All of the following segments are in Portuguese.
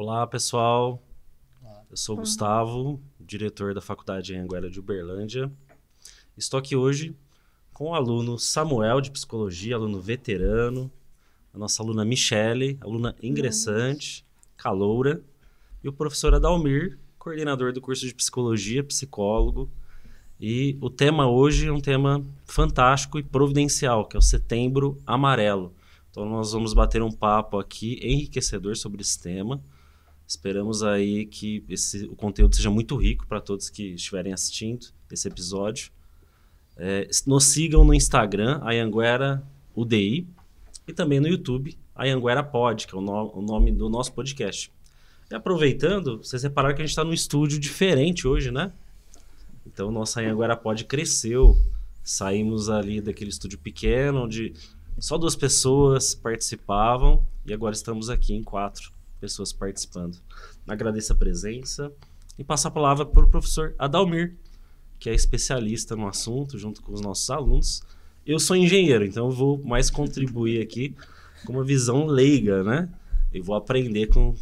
Olá, pessoal. Eu sou o Gustavo, diretor da Faculdade Anhanguera de Uberlândia. Estou aqui hoje com o aluno Samuel, de Psicologia, aluno veterano, a nossa aluna Michele, aluna ingressante, caloura, e o professor Adalmir, coordenador do curso de Psicologia, psicólogo. E o tema hoje é um tema fantástico e providencial, que é o Setembro Amarelo. Então nós vamos bater um papo aqui enriquecedor sobre esse tema. Esperamos aí que o conteúdo seja muito rico para todos que estiverem assistindo esse episódio. Nos sigam no Instagram, Anhanguera UDI, e também no YouTube, Anhanguera Pod, que é o nome do nosso podcast. E aproveitando, vocês repararam que a gente está num estúdio diferente hoje, né? Então, nossa Anhanguera Pod cresceu. Saímos ali daquele estúdio pequeno, onde só 2 pessoas participavam, e agora estamos aqui em 4 pessoas participando. Agradeço a presença e passo a palavra para o professor Adalmir, que é especialista no assunto, junto com os nossos alunos. Eu sou engenheiro, então eu vou mais contribuir aqui com uma visão leiga, né? E vou aprender com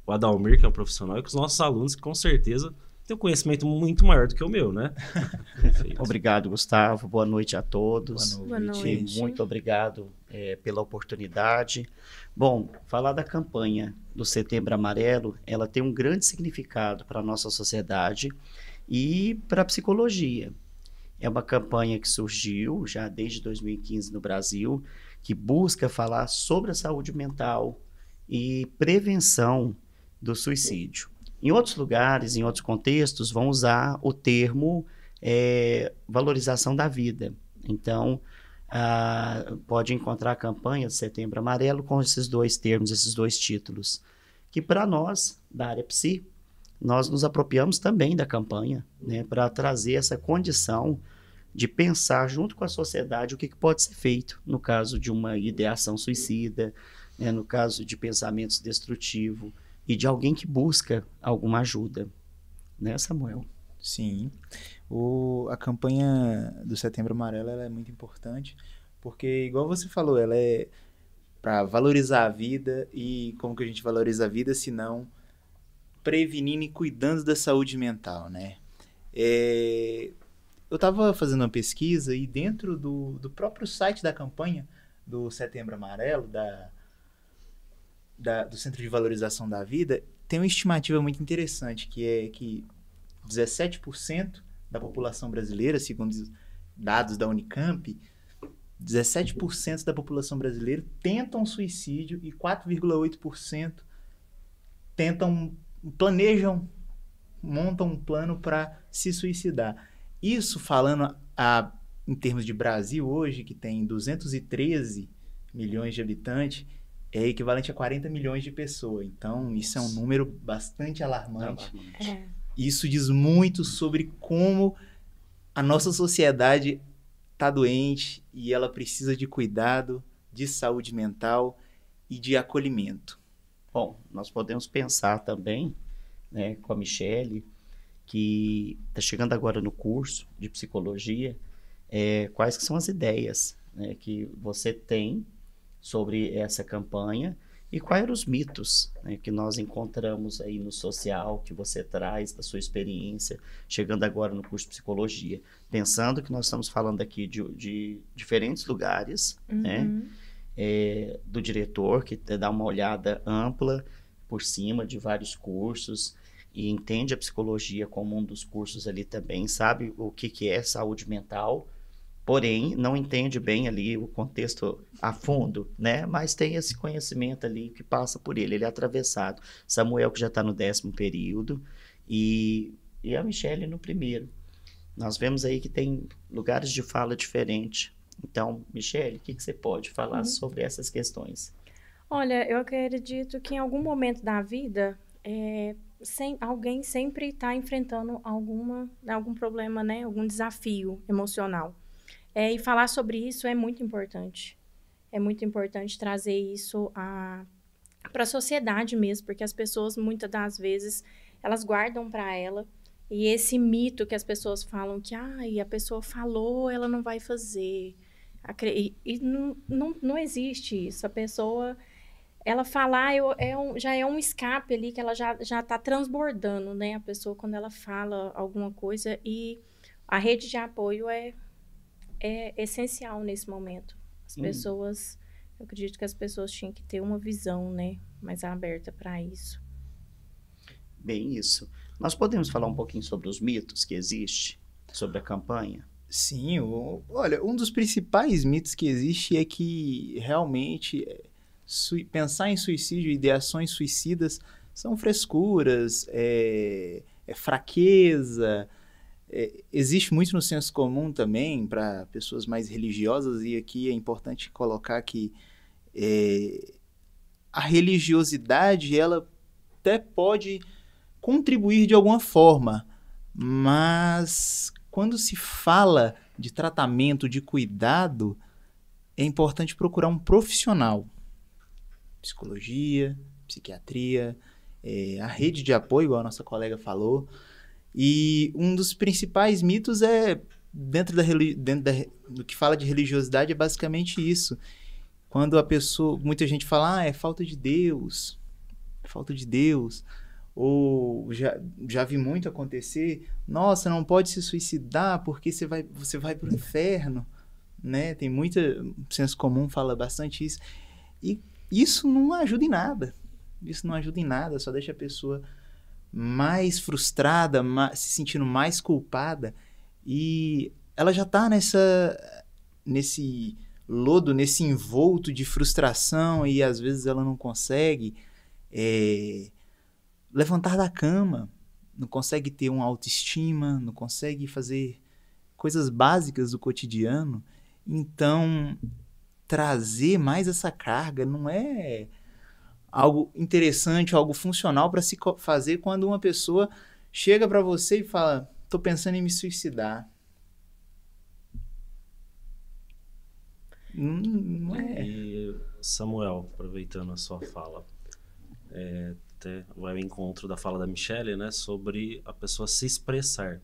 o Adalmir, que é um profissional, e com os nossos alunos, que com certeza têm um conhecimento muito maior do que o meu, né? Obrigado, Gustavo. Boa noite a todos. Boa noite. Muito obrigado pela oportunidade. Bom, falar da campanha do Setembro Amarelo, ela tem um grande significado para a nossa sociedade e para a psicologia. É uma campanha que surgiu já desde 2015 no Brasil, que busca falar sobre a saúde mental e prevenção do suicídio. Em outros lugares, em outros contextos, vão usar o termo valorização da vida. Então, pode encontrar a campanha de Setembro Amarelo com esses 2 termos, esses 2 títulos, que para nós, da área psi, nós nos apropriamos também da campanha, né, para trazer essa condição de pensar junto com a sociedade o que pode ser feito no caso de uma ideação suicida, né, no caso de pensamentos destrutivos e de alguém que busca alguma ajuda. Né, Samuel? Sim. A campanha do Setembro Amarelo ela é muito importante, porque, igual você falou, ela é para valorizar a vida. E como que a gente valoriza a vida se não prevenindo e cuidando da saúde mental, né? Eu estava fazendo uma pesquisa e dentro do próprio site da campanha do Setembro Amarelo, do Centro de Valorização da Vida, tem uma estimativa muito interessante, que é que 17% da população brasileira, segundo dados da Unicamp, 17% da população brasileira tentam suicídio e 4,8% montam um plano para se suicidar. Isso falando em termos de Brasil hoje, que tem 213 milhões de habitantes, é equivalente a 40 milhões de pessoas. Então, isso é um número bastante alarmante. Isso diz muito sobre como a nossa sociedade está doente e ela precisa de cuidado, de saúde mental e de acolhimento. Bom, nós podemos pensar também, né, com a Michele, que está chegando agora no curso de psicologia, quais que são as ideias, né, que você tem sobre essa campanha e quais eram os mitos, né, que nós encontramos aí no social, que você traz da sua experiência, chegando agora no curso de psicologia. Pensando que nós estamos falando aqui de diferentes lugares, né, do diretor, que dá uma olhada ampla por cima de vários cursos e entende a psicologia como um dos cursos ali também, sabe o que é saúde mental, porém não entende bem ali o contexto a fundo, né? Mas tem esse conhecimento ali que passa por ele é atravessado. Samuel, que já está no 10º período, e a Michele no 1º. Nós vemos aí que tem lugares de fala diferentes. Então, Michele, o que você pode falar sobre essas questões? Olha, eu acredito que em algum momento da vida, alguém sempre está enfrentando algum problema, né? Algum desafio emocional. E falar sobre isso é muito importante. É muito importante trazer isso para a sociedade mesmo, porque as pessoas, muitas das vezes, elas guardam para ela. E esse mito que as pessoas falam que a pessoa falou, ela não vai fazer. E não existe isso. A pessoa ela falar já é um escape ali que ela já tá transbordando, né? A pessoa, quando ela fala alguma coisa, e a rede de apoio é essencial nesse momento. As pessoas, eu acredito que as pessoas tinham que ter uma visão, né, mais aberta para isso. Bem isso. Nós podemos falar um pouquinho sobre os mitos que existem sobre a campanha? Sim, olha, um dos principais mitos que existe é que realmente pensar em suicídio e ideações suicidas são frescuras, fraqueza. Existe muito no senso comum também para pessoas mais religiosas, e aqui é importante colocar que a religiosidade ela até pode contribuir de alguma forma, mas quando se fala de tratamento, de cuidado, é importante procurar um profissional. Psicologia, psiquiatria, a rede de apoio, igual a nossa colega falou. E um dos principais mitos dentro do que fala de religiosidade, é basicamente isso. Quando a pessoa, muita gente fala, é falta de Deus, ou já vi muito acontecer, nossa, não pode se suicidar porque você vai pro inferno, né? Tem senso comum fala bastante isso. E isso não ajuda em nada. Só deixa a pessoa mais frustrada, se sentindo mais culpada, e ela já está nesse lodo, nesse envolto de frustração, e às vezes ela não consegue levantar da cama, não consegue ter uma autoestima, não consegue fazer coisas básicas do cotidiano. Então, trazer mais essa carga não é algo interessante, algo funcional para se fazer quando uma pessoa chega para você e fala, tô pensando em me suicidar. Não é. E, Samuel, aproveitando a sua fala, até vai ao encontro da fala da Michelle, né, sobre a pessoa se expressar.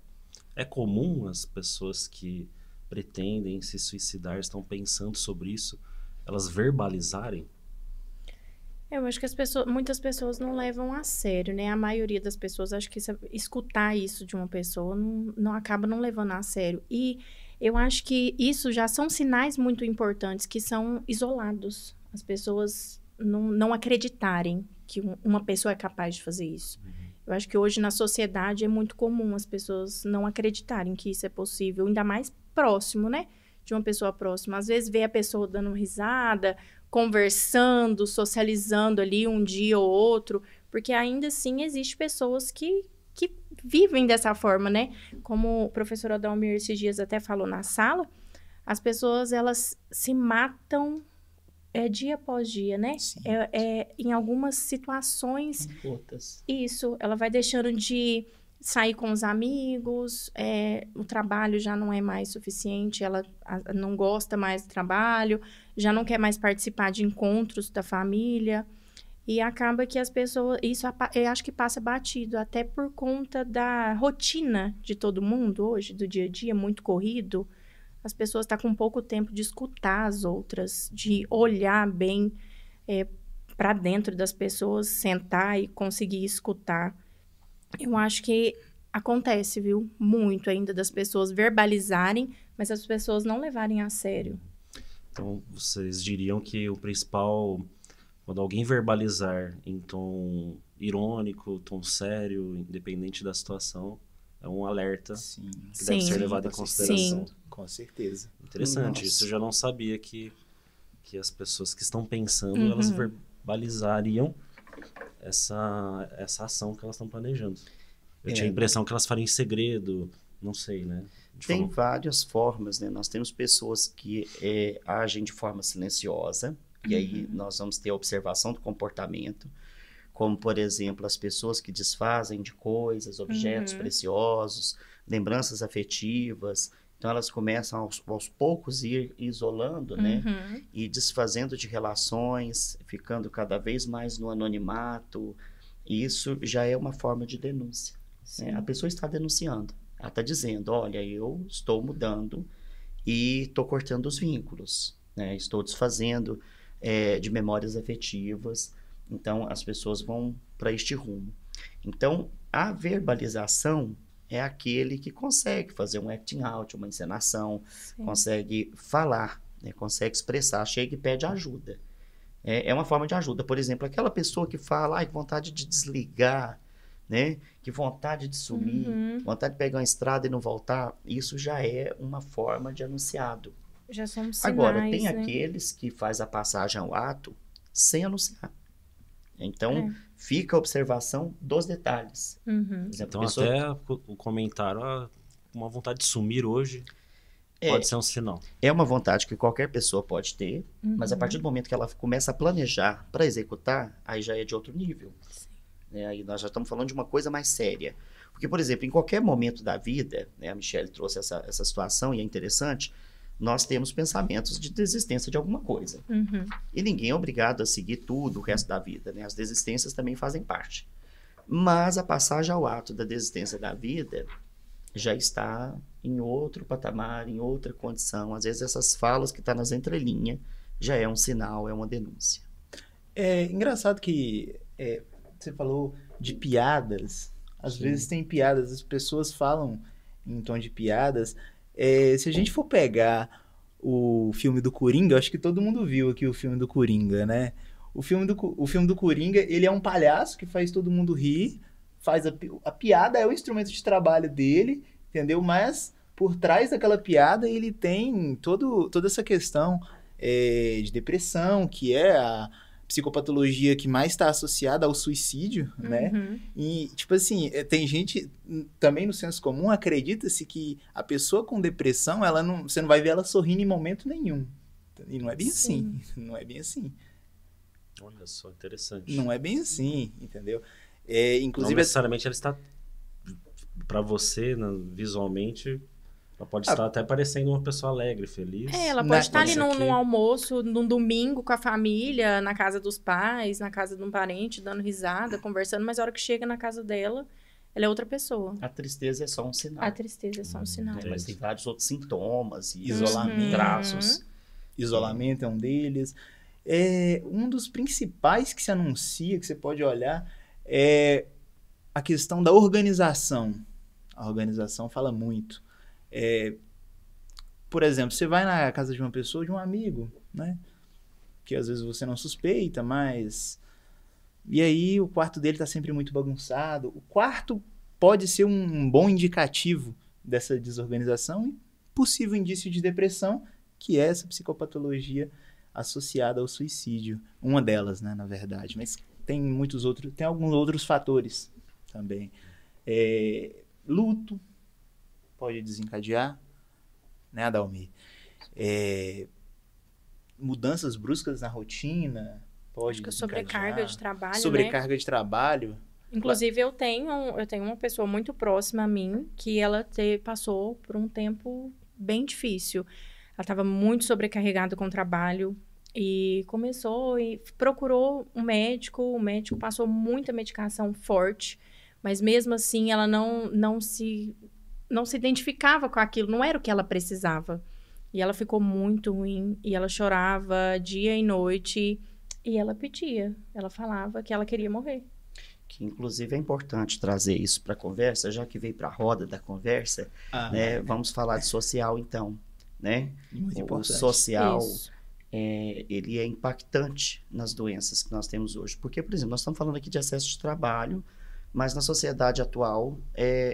É comum as pessoas que pretendem se suicidar, estão pensando sobre isso, elas verbalizarem? Eu acho que muitas pessoas não levam a sério, né? A maioria das pessoas, acho que escutar isso de uma pessoa não acaba não levando a sério. E eu acho que isso já são sinais muito importantes, que são isolados. As pessoas não acreditarem que uma pessoa é capaz de fazer isso. Eu acho que hoje na sociedade é muito comum as pessoas não acreditarem que isso é possível, ainda mais próximo, né? De uma pessoa próxima. Às vezes vê a pessoa dando risada, conversando, socializando ali um dia ou outro, porque ainda assim existem pessoas que vivem dessa forma, né? Como o professor Adalmir esses dias até falou na sala, as pessoas, elas se matam dia após dia, né? Em algumas situações... Outras. Isso, ela vai deixando de sair com os amigos, o trabalho já não é mais suficiente, ela não gosta mais do trabalho, já não quer mais participar de encontros da família, e acaba que as pessoas... Isso eu acho que passa batido, até por conta da rotina de todo mundo hoje, do dia a dia, muito corrido. As pessoas estão com pouco tempo de escutar as outras, de olhar bem para dentro das pessoas, sentar e conseguir escutar. Eu acho que acontece, viu? Muito ainda das pessoas verbalizarem, mas as pessoas não levarem a sério. Então, vocês diriam que o principal, quando alguém verbalizar em tom irônico, tom sério, independente da situação, é um alerta que deve ser levado em consideração. Sim. Com certeza. Interessante, Nossa. isso eu já não sabia que as pessoas que estão pensando, elas verbalizariam essa ação que elas estão planejando. Eu tinha a impressão que elas fariam em segredo, não sei, né? Tem várias formas, né? Nós temos pessoas que agem de forma silenciosa, e aí nós vamos ter a observação do comportamento, como, por exemplo, as pessoas que desfazem de coisas, objetos preciosos, lembranças afetivas. Então, elas começam aos poucos a ir isolando, né? E desfazendo de relações, ficando cada vez mais no anonimato. E isso já é uma forma de denúncia, né? A pessoa está denunciando. Ela está dizendo, olha, eu estou mudando e estou cortando os vínculos, né? Estou desfazendo de memórias afetivas. Então, as pessoas vão para este rumo. Então, a verbalização é aquele que consegue fazer um acting out, uma encenação, consegue falar, né, consegue expressar, chega e pede ajuda. É uma forma de ajuda. Por exemplo, aquela pessoa que fala, ai, que vontade de desligar, né? Que vontade de sumir, vontade de pegar uma estrada e não voltar, isso já é uma forma de anunciado. Já são sinais, Agora, tem né? aqueles que faz a passagem ao ato sem anunciar. Então, fica a observação dos detalhes. Por exemplo, Então, pessoa... até o comentário, uma vontade de sumir hoje pode ser um sinal. É uma vontade que qualquer pessoa pode ter, mas a partir do momento que ela começa a planejar para executar, aí já é de outro nível. Aí nós já estamos falando de uma coisa mais séria. Porque, por exemplo, em qualquer momento da vida, né, a Michelle trouxe essa situação e é interessante, nós temos pensamentos de desistência de alguma coisa. E ninguém é obrigado a seguir tudo o resto da vida, né? As desistências também fazem parte. Mas a passagem ao ato da desistência da vida já está em outro patamar, em outra condição. Às vezes essas falas que estão nas entrelinhas já é um sinal, é uma denúncia. É engraçado que você falou de piadas. Às vezes tem piadas, as pessoas falam em tom de piadas. Se a gente for pegar o filme do Coringa, eu acho que todo mundo viu aqui o filme do Coringa, né? O filme do Coringa, ele é um palhaço que faz todo mundo rir, faz a piada é o instrumento de trabalho dele, entendeu? Mas por trás daquela piada ele tem toda essa questão de depressão, que é a psicopatologia que mais está associada ao suicídio, né? E, tipo assim, tem gente, também no senso comum, acredita-se que a pessoa com depressão, você não vai ver ela sorrindo em momento nenhum. E não é bem assim. Não é bem assim. Olha só, interessante. Não é bem assim, entendeu? Inclusive, não necessariamente ela está, para você, visualmente... Ela pode estar até parecendo uma pessoa alegre, feliz. Ela pode estar ali num almoço, num domingo com a família, na casa dos pais, na casa de um parente, dando risada, conversando, mas a hora que chega na casa dela, ela é outra pessoa. A tristeza é só um sinal. A tristeza é só um sinal. Mas tem vários outros sintomas e isolamento, traços. Isolamento é um deles. Um dos principais que se anuncia, que você pode olhar, é a questão da organização. A organização fala muito. Por exemplo, você vai na casa de uma pessoa, de um amigo, né? Que às vezes você não suspeita, mas... E aí o quarto dele está sempre muito bagunçado. O quarto pode ser um bom indicativo dessa desorganização e possível indício de depressão, que é essa psicopatologia associada ao suicídio. Uma delas, né, na verdade. Mas tem alguns outros fatores também. Luto pode desencadear, né, Adalmi? Mudanças bruscas na rotina pode desencadear. Sobrecarga de trabalho, Sobrecarga de trabalho. Inclusive, eu tenho uma pessoa muito próxima a mim que ela passou por um tempo bem difícil. Ela estava muito sobrecarregada com o trabalho e começou e procurou um médico. O médico passou muita medicação forte, mas mesmo assim ela não se identificava com aquilo, não era o que ela precisava. E ela ficou muito ruim, e ela chorava dia e noite, e ela pedia, ela falava que ela queria morrer. Que, inclusive, é importante trazer isso para a conversa, já que veio para a roda da conversa, né? Vamos falar de social, então, né? Muito importante. O social, ele é impactante nas doenças que nós temos hoje. Porque, por exemplo, nós estamos falando aqui de excesso de trabalho, mas na sociedade atual,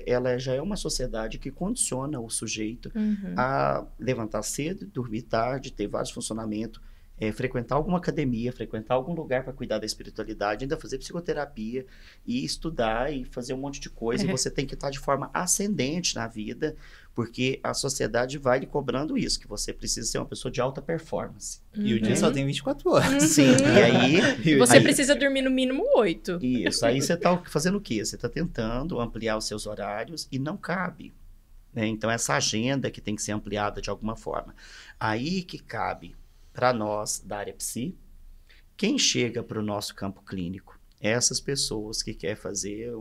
ela já é uma sociedade que condiciona o sujeito a levantar cedo, dormir tarde, ter vários funcionamentos, frequentar alguma academia, frequentar algum lugar para cuidar da espiritualidade, ainda fazer psicoterapia e estudar e fazer um monte de coisa. E você tem que estar de forma ascendente na vida, porque a sociedade vai lhe cobrando isso, que você precisa ser uma pessoa de alta performance. E o dia só tem 24 horas. Sim, e aí... Você precisa dormir no mínimo 8. Isso, aí você está fazendo o quê? Você está tentando ampliar os seus horários e não cabe. Né? Então, essa agenda que tem que ser ampliada de alguma forma. Aí que cabe para nós da área psi, quem chega para o nosso campo clínico essas pessoas que querem fazer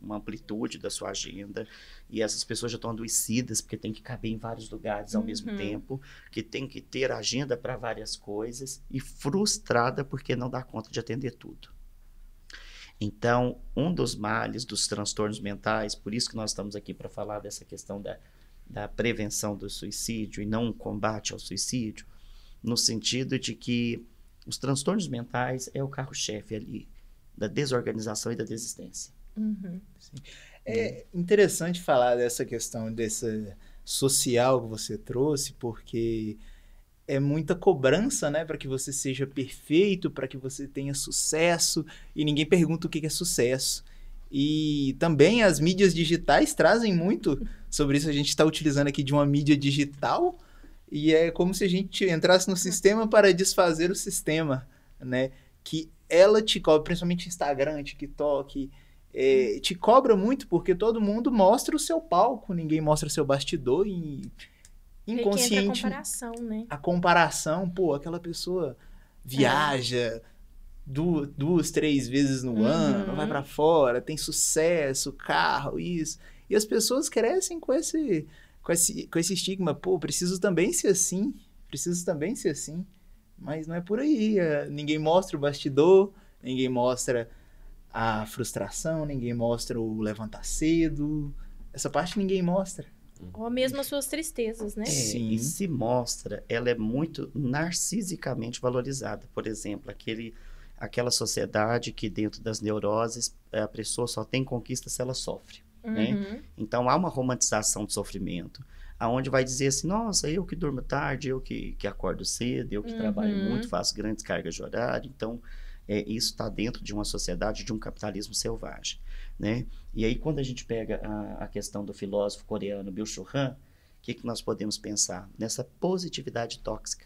uma amplitude da sua agenda, e essas pessoas já estão adoecidas porque tem que caber em vários lugares ao mesmo tempo, que tem que ter agenda para várias coisas, e frustrada porque não dá conta de atender tudo. Então, um dos males dos transtornos mentais, por isso que nós estamos aqui para falar dessa questão da prevenção do suicídio e não um combate ao suicídio, no sentido de que os transtornos mentais é o carro-chefe ali da desorganização e da desistência. Sim. É interessante falar dessa questão dessa social que você trouxe, porque é muita cobrança, né, para que você seja perfeito, para que você tenha sucesso, e ninguém pergunta o que é sucesso. E também as mídias digitais trazem muito sobre isso. A gente está utilizando aqui de uma mídia digital, e é como se a gente entrasse no sistema para desfazer o sistema, né? Que ela te cobra, principalmente Instagram, TikTok, te cobra muito porque todo mundo mostra o seu palco, ninguém mostra o seu bastidor, e inconsciente. E que entra a comparação, né? A comparação, pô, aquela pessoa viaja 2, 3 vezes no ano, vai pra fora, tem sucesso, carro, isso. E as pessoas crescem com esse estigma, pô, preciso também ser assim. Mas não é por aí. Ninguém mostra o bastidor, ninguém mostra a frustração, ninguém mostra o levantar cedo. Essa parte ninguém mostra. Ou mesmo as suas tristezas, né? Sim. E se mostra, ela é muito narcisicamente valorizada. Por exemplo, aquela sociedade que dentro das neuroses a pessoa só tem conquista se ela sofre. Né? Então há uma romantização do sofrimento, aonde vai dizer assim, nossa, eu que durmo tarde, eu que acordo cedo, eu que trabalho muito, faço grandes cargas de horário. Então isso está dentro de uma sociedade, de um capitalismo selvagem, né? E aí quando a gente pega a questão do filósofo coreano Byung-Chul Han, o que nós podemos pensar? Nessa positividade tóxica,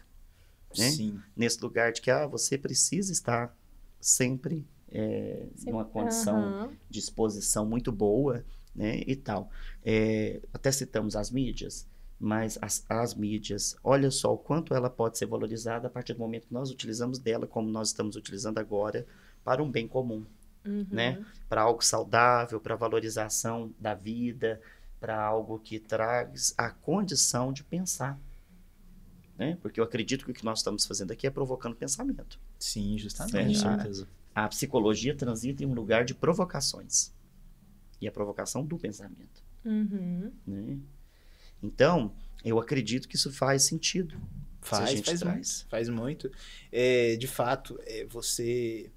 né? Sim. Nesse lugar de que você precisa estar sempre numa condição de exposição muito boa, né, e tal. Até citamos as mídias, mas as mídias, olha só o quanto ela pode ser valorizada a partir do momento que nós utilizamos dela, como nós estamos utilizando agora, para um bem comum, né? Para algo saudável, para valorização da vida, para algo que traz a condição de pensar, né? Porque eu acredito que o que nós estamos fazendo aqui é provocando pensamento. Sim, justamente. Com certeza. A psicologia transita em um lugar de provocações. E a provocação do pensamento. Né? Então, eu acredito que isso faz sentido. Faz muito. De fato, você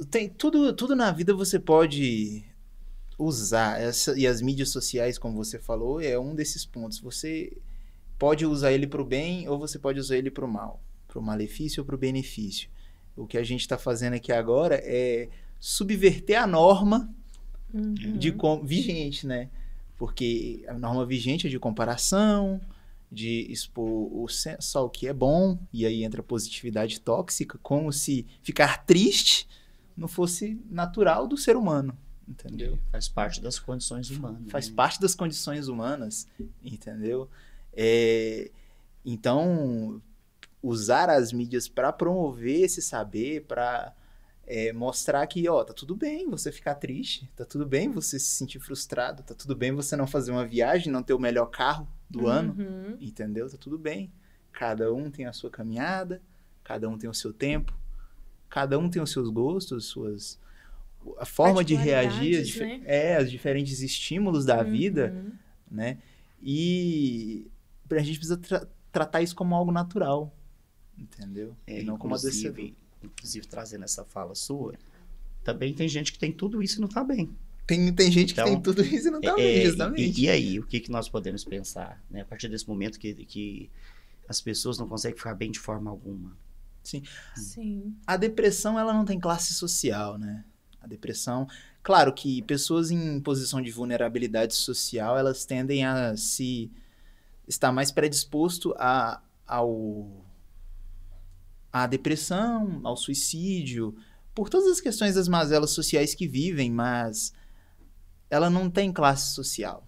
tem tudo na vida você pode usar. E as mídias sociais, como você falou, é um desses pontos. Você pode usar ele para o bem ou você pode usar ele para o mal. Para o malefício ou para o benefício. O que a gente está fazendo aqui agora é subverter a norma vigente, né? Porque a norma vigente é de comparação, de expor só o que é bom, e aí entra a positividade tóxica, como se ficar triste não fosse natural do ser humano, entendeu? Faz parte das condições humanas. Faz parte das condições humanas, entendeu? Então, usar as mídias para promover esse saber, para mostrar que, tá tudo bem você ficar triste, tá tudo bem você se sentir frustrado, tá tudo bem você não fazer uma viagem, não ter o melhor carro do ano, entendeu? Tá tudo bem. Cada um tem a sua caminhada, cada um tem o seu tempo, cada um tem os seus gostos, a forma de reagir, os diferentes estímulos da vida, né? E a gente precisa tratar isso como algo natural, entendeu? E não como adoecedor. Inclusive, trazendo essa fala sua, também tem gente que tem tudo isso e não tá bem. Tem gente que tem tudo isso e não tá bem, justamente. E aí, o que nós podemos pensar, né? A partir desse momento que as pessoas não conseguem ficar bem de forma alguma. Sim. A depressão, ela não tem classe social, né? A depressão... Claro que pessoas em posição de vulnerabilidade social, elas tendem a estar mais predisposto à depressão, ao suicídio, por todas as questões das mazelas sociais que vivem, mas ela não tem classe social.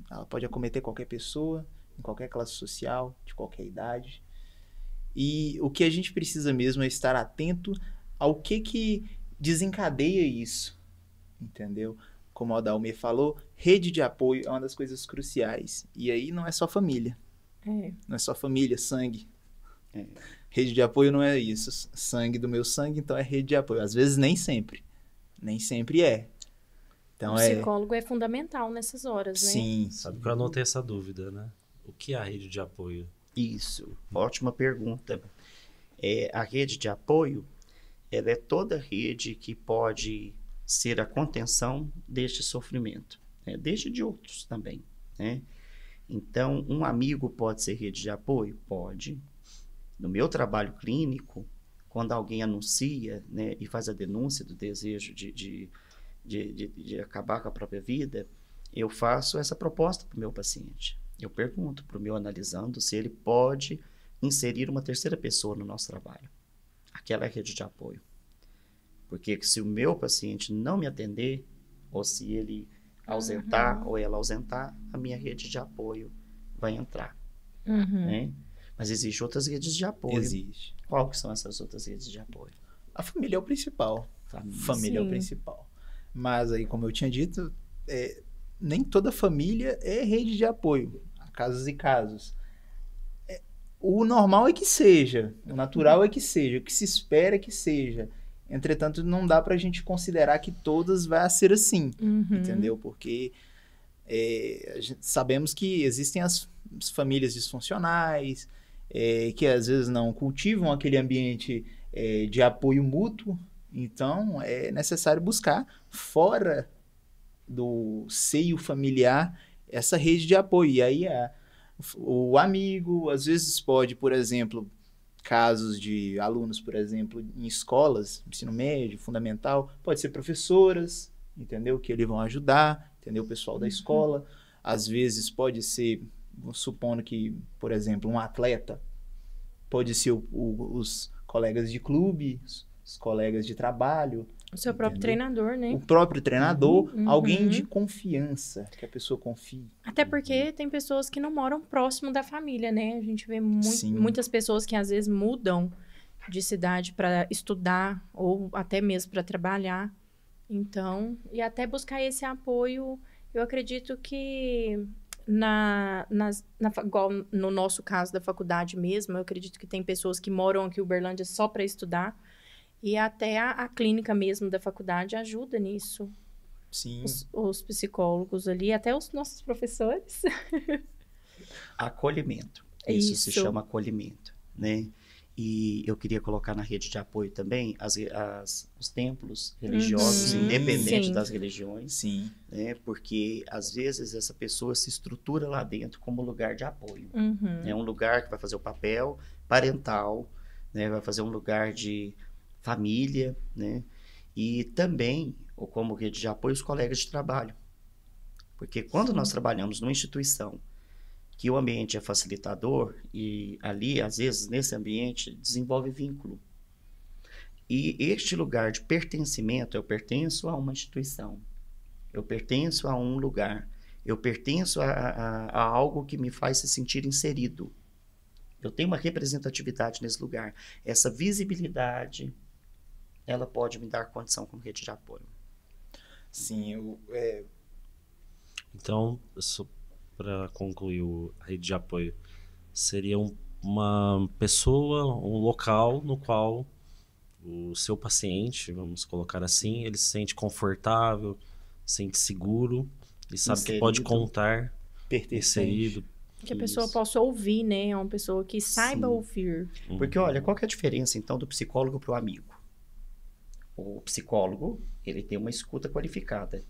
Ela pode acometer qualquer pessoa, em qualquer classe social, de qualquer idade. E o que a gente precisa mesmo é estar atento ao que desencadeia isso, entendeu? Como o Adalmir falou, rede de apoio é uma das coisas cruciais. E aí não é só família. Não é só família, sangue. Rede de apoio não é isso. Sangue do meu sangue, então é rede de apoio. Às vezes nem sempre. Nem sempre é. Então, o psicólogo é fundamental nessas horas, né? Sim. Sabe que eu anotei essa dúvida, né? O que é a rede de apoio? Isso, ótima pergunta. A rede de apoio, ela é toda rede que pode ser a contenção deste sofrimento, né? Desde de outros também, né? Então, um amigo pode ser rede de apoio? Pode. No meu trabalho clínico, quando alguém anuncia, né, e faz a denúncia do desejo de acabar com a própria vida, eu faço essa proposta para o meu paciente. Eu pergunto para o meu analisando se ele pode inserir uma terceira pessoa no nosso trabalho. Aquela é a rede de apoio. Porque se o meu paciente não me atender, ou se ele ausentar ou ela ausentar, a minha rede de apoio vai entrar. Né? Mas existem outras redes de apoio. Existe. Qual que são essas outras redes de apoio? A família é o principal. Família é o principal. Mas aí, como eu tinha dito, nem toda família é rede de apoio. Há casos e casos. O normal é que seja. O natural é que seja. O que se espera é que seja. Entretanto, não dá pra gente considerar que todas vai ser assim. Entendeu? Porque sabemos que existem as famílias disfuncionais, que às vezes não cultivam aquele ambiente de apoio mútuo. Então, é necessário buscar fora do seio familiar essa rede de apoio. E aí, o amigo, às vezes pode, por exemplo, casos de alunos, por exemplo, em escolas, ensino médio, fundamental, pode ser professoras, entendeu? Que eles vão ajudar, entendeu? O pessoal da escola. Às vezes pode ser, supondo que, por exemplo, um atleta, pode ser os colegas de clube, os colegas de trabalho. O seu próprio treinador, né? O próprio treinador, alguém de confiança, que a pessoa confie. Até porque tem pessoas que não moram próximo da família, né? A gente vê muitas pessoas que às vezes mudam de cidade para estudar ou até mesmo para trabalhar. Então, e até buscar esse apoio, eu acredito que igual no nosso caso da faculdade mesmo, eu acredito que tem pessoas que moram aqui em Uberlândia só para estudar. E até a clínica mesmo da faculdade ajuda nisso. Sim. Os psicólogos ali, até os nossos professores. Acolhimento. Isso se chama acolhimento, né? E eu queria colocar na rede de apoio também os templos religiosos, independente das religiões. Sim. Né? Porque, às vezes, essa pessoa se estrutura lá dentro como lugar de apoio. É um lugar que vai fazer o papel parental, né? Vai fazer um lugar de família, né? E também, ou como rede de apoio, os colegas de trabalho. Porque quando nós trabalhamos numa instituição que o ambiente é facilitador, e ali, às vezes, nesse ambiente, desenvolve vínculo. E este lugar de pertencimento, eu pertenço a uma instituição, eu pertenço a um lugar, eu pertenço a algo que me faz se sentir inserido. Eu tenho uma representatividade nesse lugar. Essa visibilidade, ela pode me dar condição como rede de apoio. Sim, Então, para concluir a rede de apoio, seria uma pessoa, um local no qual o seu paciente, vamos colocar assim, ele se sente confortável, se sente seguro e sabe que pode contar, inserido. Que a pessoa possa ouvir, né? É uma pessoa que saiba ouvir. Porque, olha, qual que é a diferença, então, do psicólogo para o amigo? O psicólogo, ele tem uma escuta qualificada.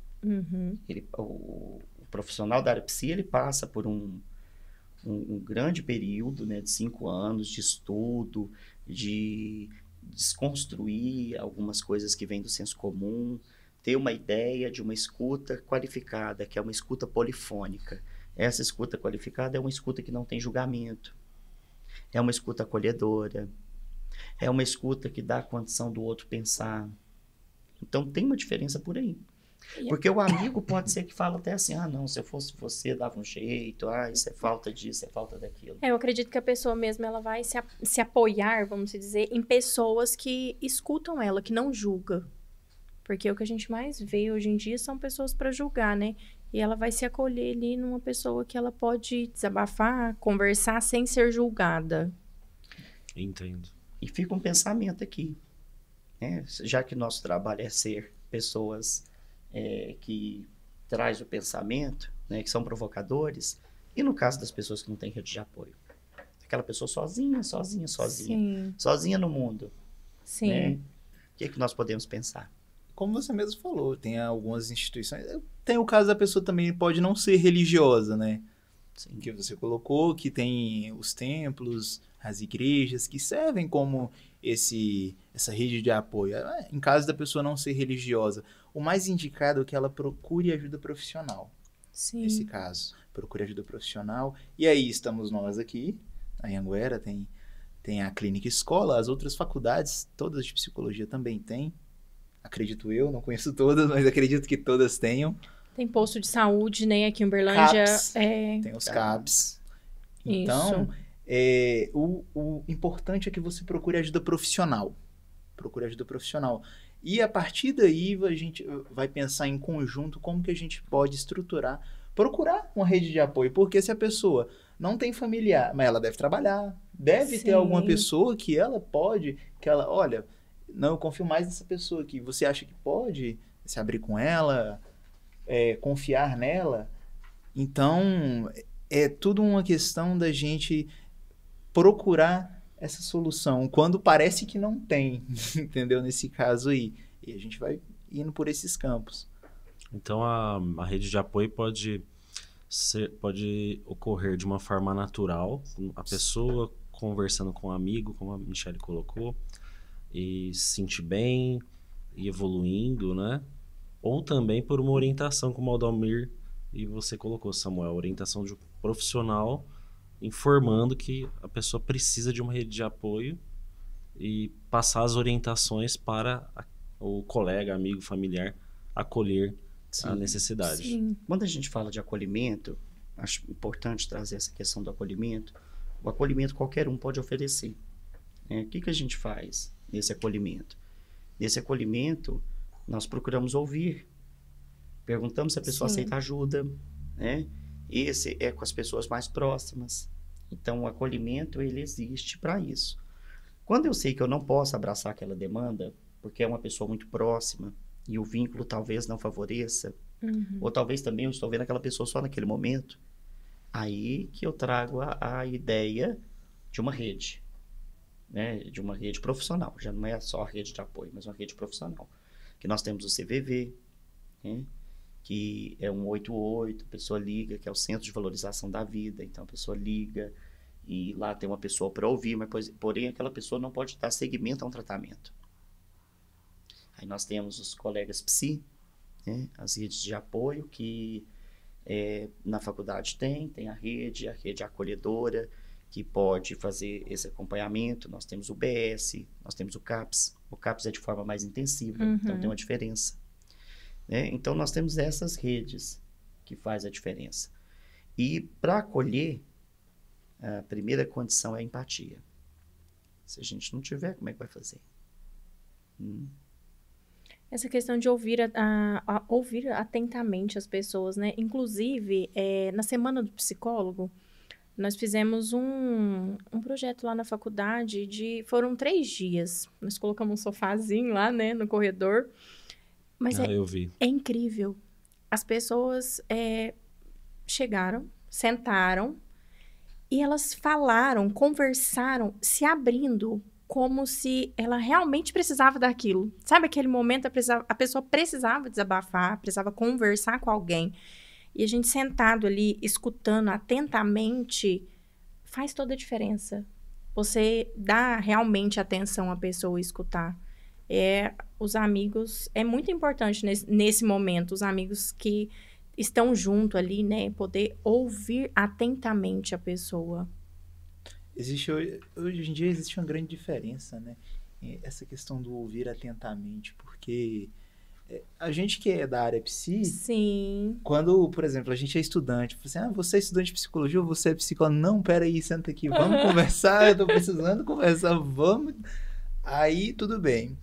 O profissional da área psi, ele passa por um grande período, né, de 5 anos de estudo, de desconstruir algumas coisas que vêm do senso comum, ter uma ideia de uma escuta qualificada, que é uma escuta polifônica. Essa escuta qualificada é uma escuta que não tem julgamento, é uma escuta acolhedora, é uma escuta que dá a condição do outro pensar. Então, tem uma diferença por aí. Porque o amigo pode ser que fala até assim, ah, não, se eu fosse você, dava um jeito, ah, isso é falta disso, é falta daquilo. Eu acredito que a pessoa mesmo, ela vai se apoiar, vamos dizer, em pessoas que escutam ela, que não julga. Porque o que a gente mais vê hoje em dia são pessoas para julgar, né? E ela vai se acolher ali numa pessoa que ela pode desabafar, conversar sem ser julgada. Entendo. E fica um pensamento aqui, né? Já que nosso trabalho é ser pessoas que traz o pensamento, né? Que são provocadores, e no caso das pessoas que não têm rede de apoio? Aquela pessoa sozinha Sim. sozinha no mundo. Sim. Né? O que nós podemos pensar? Como você mesmo falou, tem algumas instituições... Tem o caso da pessoa também pode não ser religiosa, né? Sim. Que você colocou, que tem os templos, as igrejas, que servem como essa rede de apoio. Em caso da pessoa não ser religiosa, o mais indicado é que ela procure ajuda profissional. Sim. Nesse caso, procure ajuda profissional. E aí estamos nós aqui, a Anhanguera tem a clínica escola, as outras faculdades, todas de psicologia também tem. Acredito eu, não conheço todas, mas acredito que todas tenham. Tem posto de saúde, né? Aqui em Uberlândia. CAPS, tem os CAPS. Então, o importante é que você procure ajuda profissional. Procure ajuda profissional. E a partir daí, a gente vai pensar em conjunto como que a gente pode estruturar, procurar uma rede de apoio. Porque se a pessoa não tem familiar, mas ela deve trabalhar, deve ter alguma pessoa que ela pode, olha, não, eu confio mais nessa pessoa aqui. Você acha que pode se abrir com ela, confiar nela? Então, é tudo uma questão da gente procurar essa solução, quando parece que não tem, entendeu? Nesse caso aí. E a gente vai indo por esses campos. Então, a rede de apoio pode ocorrer de uma forma natural, a pessoa conversando com um amigo, como a Michelle colocou, e se sentir bem, e evoluindo, né? Ou também por uma orientação, como o Aldalmir e você colocou, Samuel, orientação de um profissional informando que a pessoa precisa de uma rede de apoio e passar as orientações para o colega, amigo, familiar acolher a necessidade. Sim. Quando a gente fala de acolhimento, acho importante trazer essa questão do acolhimento. O acolhimento qualquer um pode oferecer. O que a gente faz nesse acolhimento? Nesse acolhimento, nós procuramos ouvir. Perguntamos se a pessoa aceita ajuda, né? Esse é com as pessoas mais próximas. Então, o acolhimento, ele existe para isso. Quando eu sei que eu não posso abraçar aquela demanda, porque é uma pessoa muito próxima, e o vínculo talvez não favoreça, ou talvez também eu estou vendo aquela pessoa só naquele momento, aí que eu trago a ideia de uma rede, né? De uma rede profissional. Já não é só a rede de apoio, mas uma rede profissional. Que nós temos o CVV, né? Que é 188, a pessoa liga, que é o Centro de Valorização da Vida. Então, a pessoa liga e lá tem uma pessoa para ouvir, mas, porém, aquela pessoa não pode dar seguimento a um tratamento. Aí nós temos os colegas psi, né? As redes de apoio que na faculdade tem a rede acolhedora, que pode fazer esse acompanhamento. Nós temos o BS, nós temos o CAPS. O CAPS é de forma mais intensiva, então tem uma diferença. Então, nós temos essas redes que faz a diferença. E para acolher, a primeira condição é a empatia. Se a gente não tiver, como é que vai fazer? Essa questão de ouvir atentamente as pessoas, né? Inclusive, na Semana do Psicólogo, nós fizemos um projeto lá na faculdade foram 3 dias. Nós colocamos um sofazinho lá, né, no corredor. Mas eu vi. É incrível. As pessoas chegaram, sentaram, e elas falaram, conversaram, se como se ela realmente precisava daquilo. Sabe aquele momento a pessoa precisava desabafar, precisava conversar com alguém. E a gente sentado ali, escutando atentamente, faz toda a diferença. Você dá realmente atenção à pessoa e escutar. Os amigos, é muito importante nesse momento, os amigos que estão junto ali, né? Poder ouvir atentamente a pessoa. Hoje em dia existe uma grande diferença, né? Essa questão do ouvir atentamente, porque a gente que é da área psi, Sim. quando, por exemplo, a gente é estudante, você, você é estudante de psicologia ou você é psicólogo? Não, peraí, senta aqui, vamos conversar, eu tô precisando conversar, vamos. Aí, tudo bem.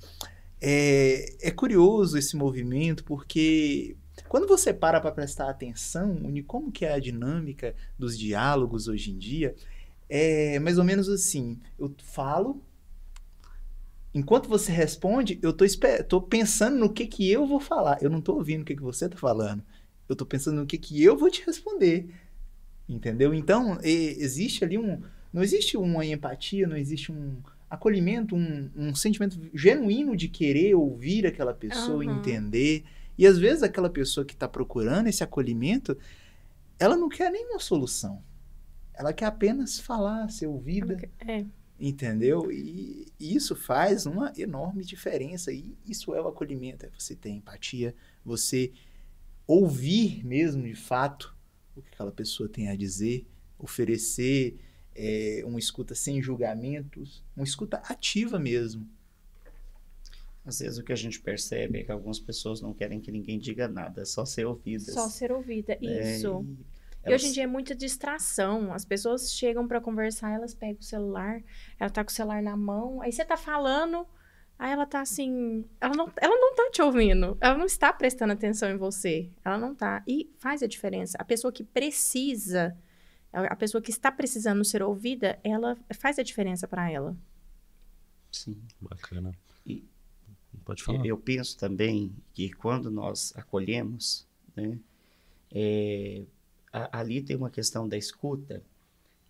É curioso esse movimento, porque quando você para prestar atenção em como que é a dinâmica dos diálogos hoje em dia, é mais ou menos assim, eu falo, enquanto você responde, eu tô pensando no que eu vou falar. Eu não tô ouvindo o que você tá falando. Eu tô pensando no que eu vou te responder. Entendeu? Então, existe ali não existe uma empatia, não existe um acolhimento, um sentimento genuíno de querer ouvir aquela pessoa, entender. E às vezes aquela pessoa que está procurando esse acolhimento, ela não quer nenhuma solução. Ela quer apenas falar, ser ouvida. Entendeu? E isso faz uma enorme diferença. E isso é o acolhimento. É você ter empatia, você ouvir mesmo de fato o que aquela pessoa tem a dizer, oferecer uma escuta sem julgamentos, uma escuta ativa mesmo. Às vezes o que a gente percebe é que algumas pessoas não querem que ninguém diga nada, é só ser ouvidas. Só ser ouvida, isso. E hoje em dia é muita distração. As pessoas chegam para conversar, elas pegam o celular, ela tá com o celular na mão, aí você tá falando, aí ela tá assim, ela não tá te ouvindo, ela não está prestando atenção em você, ela não tá. E faz a diferença. A pessoa que precisa, a pessoa que está precisando ser ouvida, ela faz a diferença para ela. Sim. Bacana. E pode falar. Eu penso também que quando nós acolhemos, né, ali tem uma questão da escuta,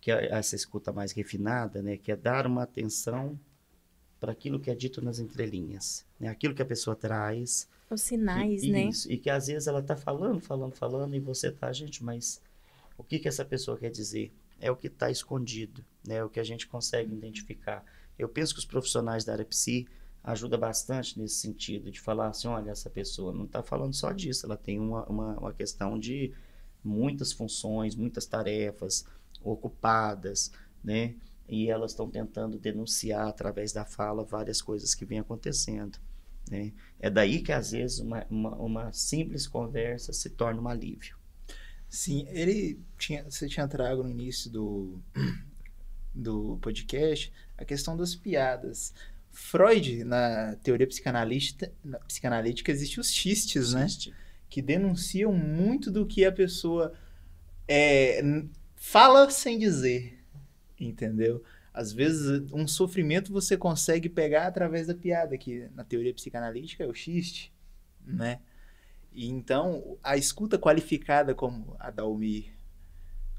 que é essa escuta mais refinada, né, que é dar uma atenção para aquilo que é dito nas entrelinhas, né, aquilo que a pessoa traz. Os sinais, né? Isso, e que às vezes ela está falando, e você tá, gente, mas o que essa pessoa quer dizer? É o que está escondido, né, é o que a gente consegue identificar. Eu penso que os profissionais da área psi ajudam bastante nesse sentido, de falar assim, olha, essa pessoa não está falando só disso, ela tem uma questão de muitas funções, muitas tarefas ocupadas, né? E elas estão tentando denunciar através da fala várias coisas que vêm acontecendo, né? É daí que às vezes uma simples conversa se torna um alívio. Sim, você tinha trago no início do podcast a questão das piadas. Freud, na teoria psicanalítica, existem os xistes, né? Que denunciam muito do que a pessoa fala sem dizer, entendeu? Às vezes, um sofrimento você consegue pegar através da piada, que na teoria psicanalítica é o xiste, né? E então, a escuta qualificada, como a Dalmir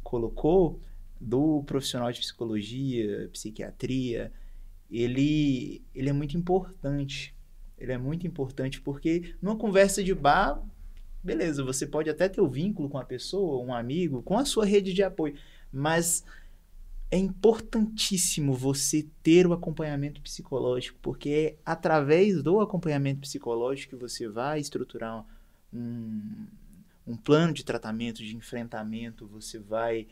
colocou, do profissional de psicologia, psiquiatria, ele é muito importante. Ele é muito importante porque numa conversa de bar, beleza, você pode até ter o vínculo com a pessoa, um amigo, com a sua rede de apoio, mas é importantíssimo você ter o acompanhamento psicológico, porque é através do acompanhamento psicológico que você vai estruturar um plano de tratamento, de enfrentamento, você vai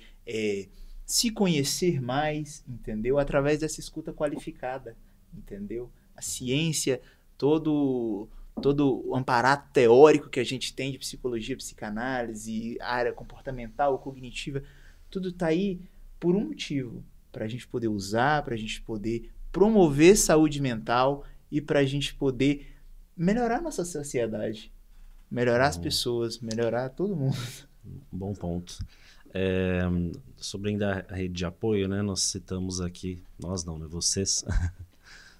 se conhecer mais, entendeu? Através dessa escuta qualificada, entendeu? A ciência, todo o amparato teórico que a gente tem de psicologia, psicanálise, área comportamental, cognitiva, tudo está aí por um motivo, para a gente poder usar, para a gente poder promover saúde mental e para a gente poder melhorar nossa sociedade, melhorar as pessoas, melhorar todo mundo. Bom ponto. Sobre ainda a rede de apoio, né? Nós citamos aqui, nós não, né? Vocês,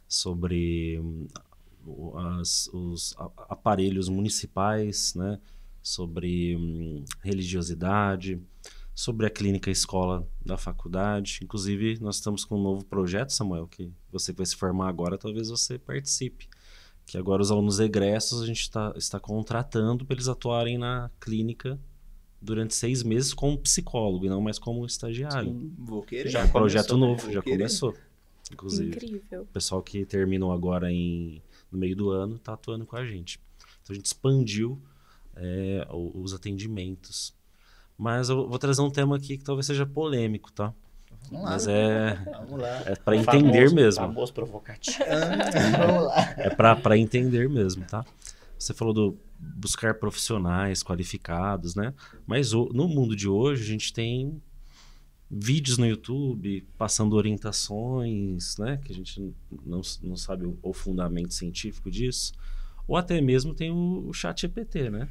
sobre os aparelhos municipais, né? Sobre religiosidade, sobre a clínica escola da faculdade. Inclusive, nós estamos com um novo projeto, Samuel, que você vai se formar agora, talvez você participe. Que agora os alunos egressos a gente está contratando para eles atuarem na clínica durante 6 meses como psicólogo e não mais como estagiário. Sim, vou querer. Já projeto novo, já começou. Inclusive, incrível. O pessoal que terminou agora no meio do ano está atuando com a gente. Então a gente expandiu os atendimentos. Mas eu vou trazer um tema aqui que talvez seja polêmico, tá? Vamos lá. Mas Vamos lá. é para entender mesmo. Famoso provocativo. Vamos lá. É para entender mesmo, tá? Você falou buscar profissionais qualificados, né? Mas no mundo de hoje, a gente tem vídeos no YouTube passando orientações, né? Que a gente não sabe o fundamento científico disso. Ou até mesmo tem o ChatGPT, né?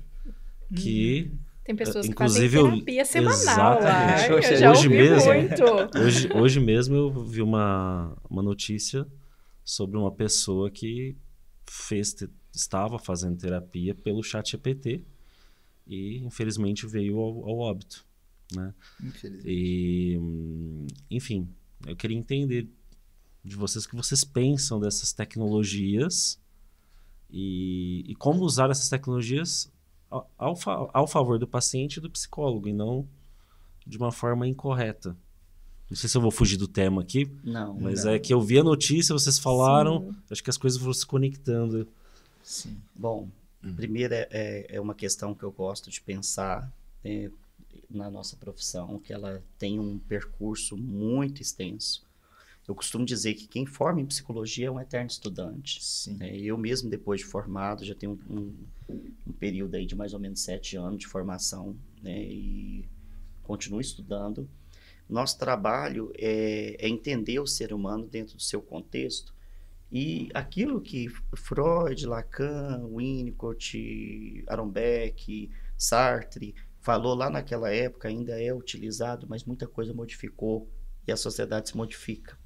Que... Tem pessoas que inclusive, fazem terapia semanal lá. exatamente. Eu já Hoje ouvi mesmo, muito. Hoje mesmo eu vi uma notícia sobre uma pessoa que estava fazendo terapia pelo ChatGPT e, infelizmente, veio ao óbito, né? Infelizmente. E, enfim, eu queria entender de vocês o que vocês pensam dessas tecnologias e como usar essas tecnologias ao favor do paciente e do psicólogo, e não de uma forma incorreta. Não sei se eu vou fugir do tema aqui, Não. mas não. é que eu vi a notícia, vocês falaram, Sim. acho que as coisas vão se conectando. Sim. Bom, primeiro é uma questão que eu gosto de pensar na nossa profissão, que ela tem um percurso muito extenso. Eu costumo dizer que quem forma em psicologia é um eterno estudante. Sim. Eu mesmo, depois de formado, já tenho um período aí de mais ou menos 7 anos de formação, né? E continuo estudando. Nosso trabalho é entender o ser humano dentro do seu contexto, e aquilo que Freud, Lacan, Winnicott, Aaron Beck, Sartre falou lá naquela época ainda é utilizado, mas muita coisa modificou e a sociedade se modifica.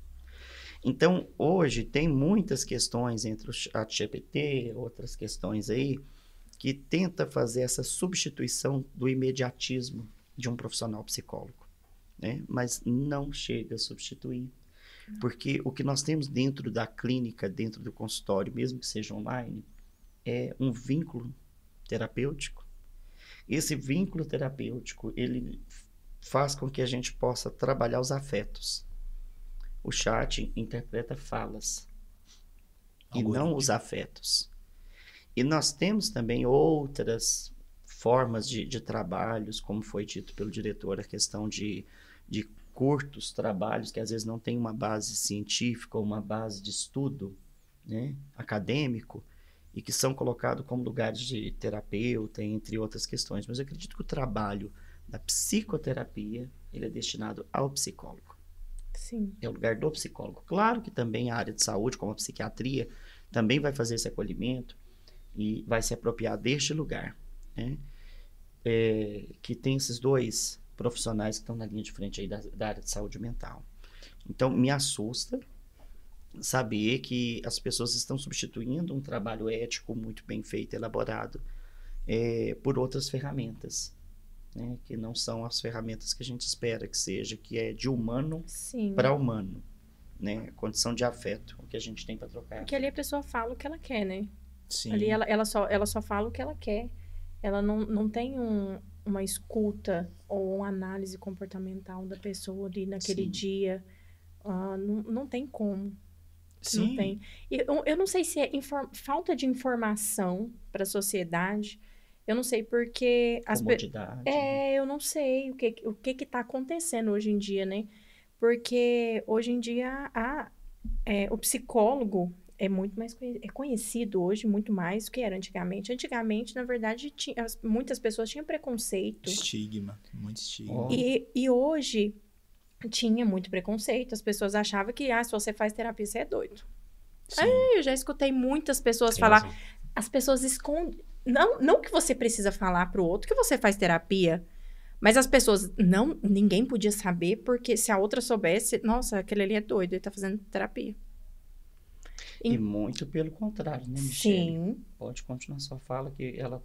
Então, hoje, tem muitas questões entre o ChatGPT, outras questões aí, que tenta fazer essa substituição do imediatismo de um profissional psicólogo, né? Mas não chega a substituir. Porque o que nós temos dentro da clínica, dentro do consultório, mesmo que seja online, é um vínculo terapêutico. Esse vínculo terapêutico, ele faz com que a gente possa trabalhar os afetos. O chat interpreta falas e não os afetos. E nós temos também outras formas de trabalhos, como foi dito pelo diretor, a questão de curtos trabalhos que às vezes não tem uma base científica ou uma base de estudo, né, acadêmico, e que são colocados como lugares de terapeuta, entre outras questões. Mas eu acredito que o trabalho da psicoterapia, ele é destinado ao psicólogo. Sim. É o lugar do psicólogo. Claro que também a área de saúde, como a psiquiatria, também vai fazer esse acolhimento e vai se apropriar deste lugar, né? Que tem esses dois profissionais que estão na linha de frente aí da área de saúde mental. Então, me assusta saber que as pessoas estão substituindo um trabalho ético muito bem feito, elaborado, por outras ferramentas, né? Que não são as ferramentas que a gente espera que seja, que é de humano para humano, né? Condição de afeto, o que a gente tem para trocar. Porque ali a pessoa fala o que ela quer, né? Sim. Ali ela só fala o que ela quer. Ela não tem uma escuta ou uma análise comportamental da pessoa ali naquele dia. Não tem como. Sim. Não tem. Eu não sei se é falta de informação para a sociedade. Eu não sei porque... Comodidade. Eu não sei o que está acontecendo hoje em dia, né? Porque hoje em dia o psicólogo é muito mais conhecido hoje, muito mais do que era antigamente. Antigamente, na verdade, muitas pessoas tinham preconceito. Estigma, muito estigma. E hoje tinha muito preconceito. As pessoas achavam que, se você faz terapia, você é doido. Eu já escutei muitas pessoas falar. As pessoas escondem. Não que você precisa falar pro outro que você faz terapia, mas as pessoas, ninguém podia saber, porque se a outra soubesse, nossa, aquele ali é doido, ele tá fazendo terapia. E muito pelo contrário, né, Michele? Sim. Pode continuar sua fala, que ela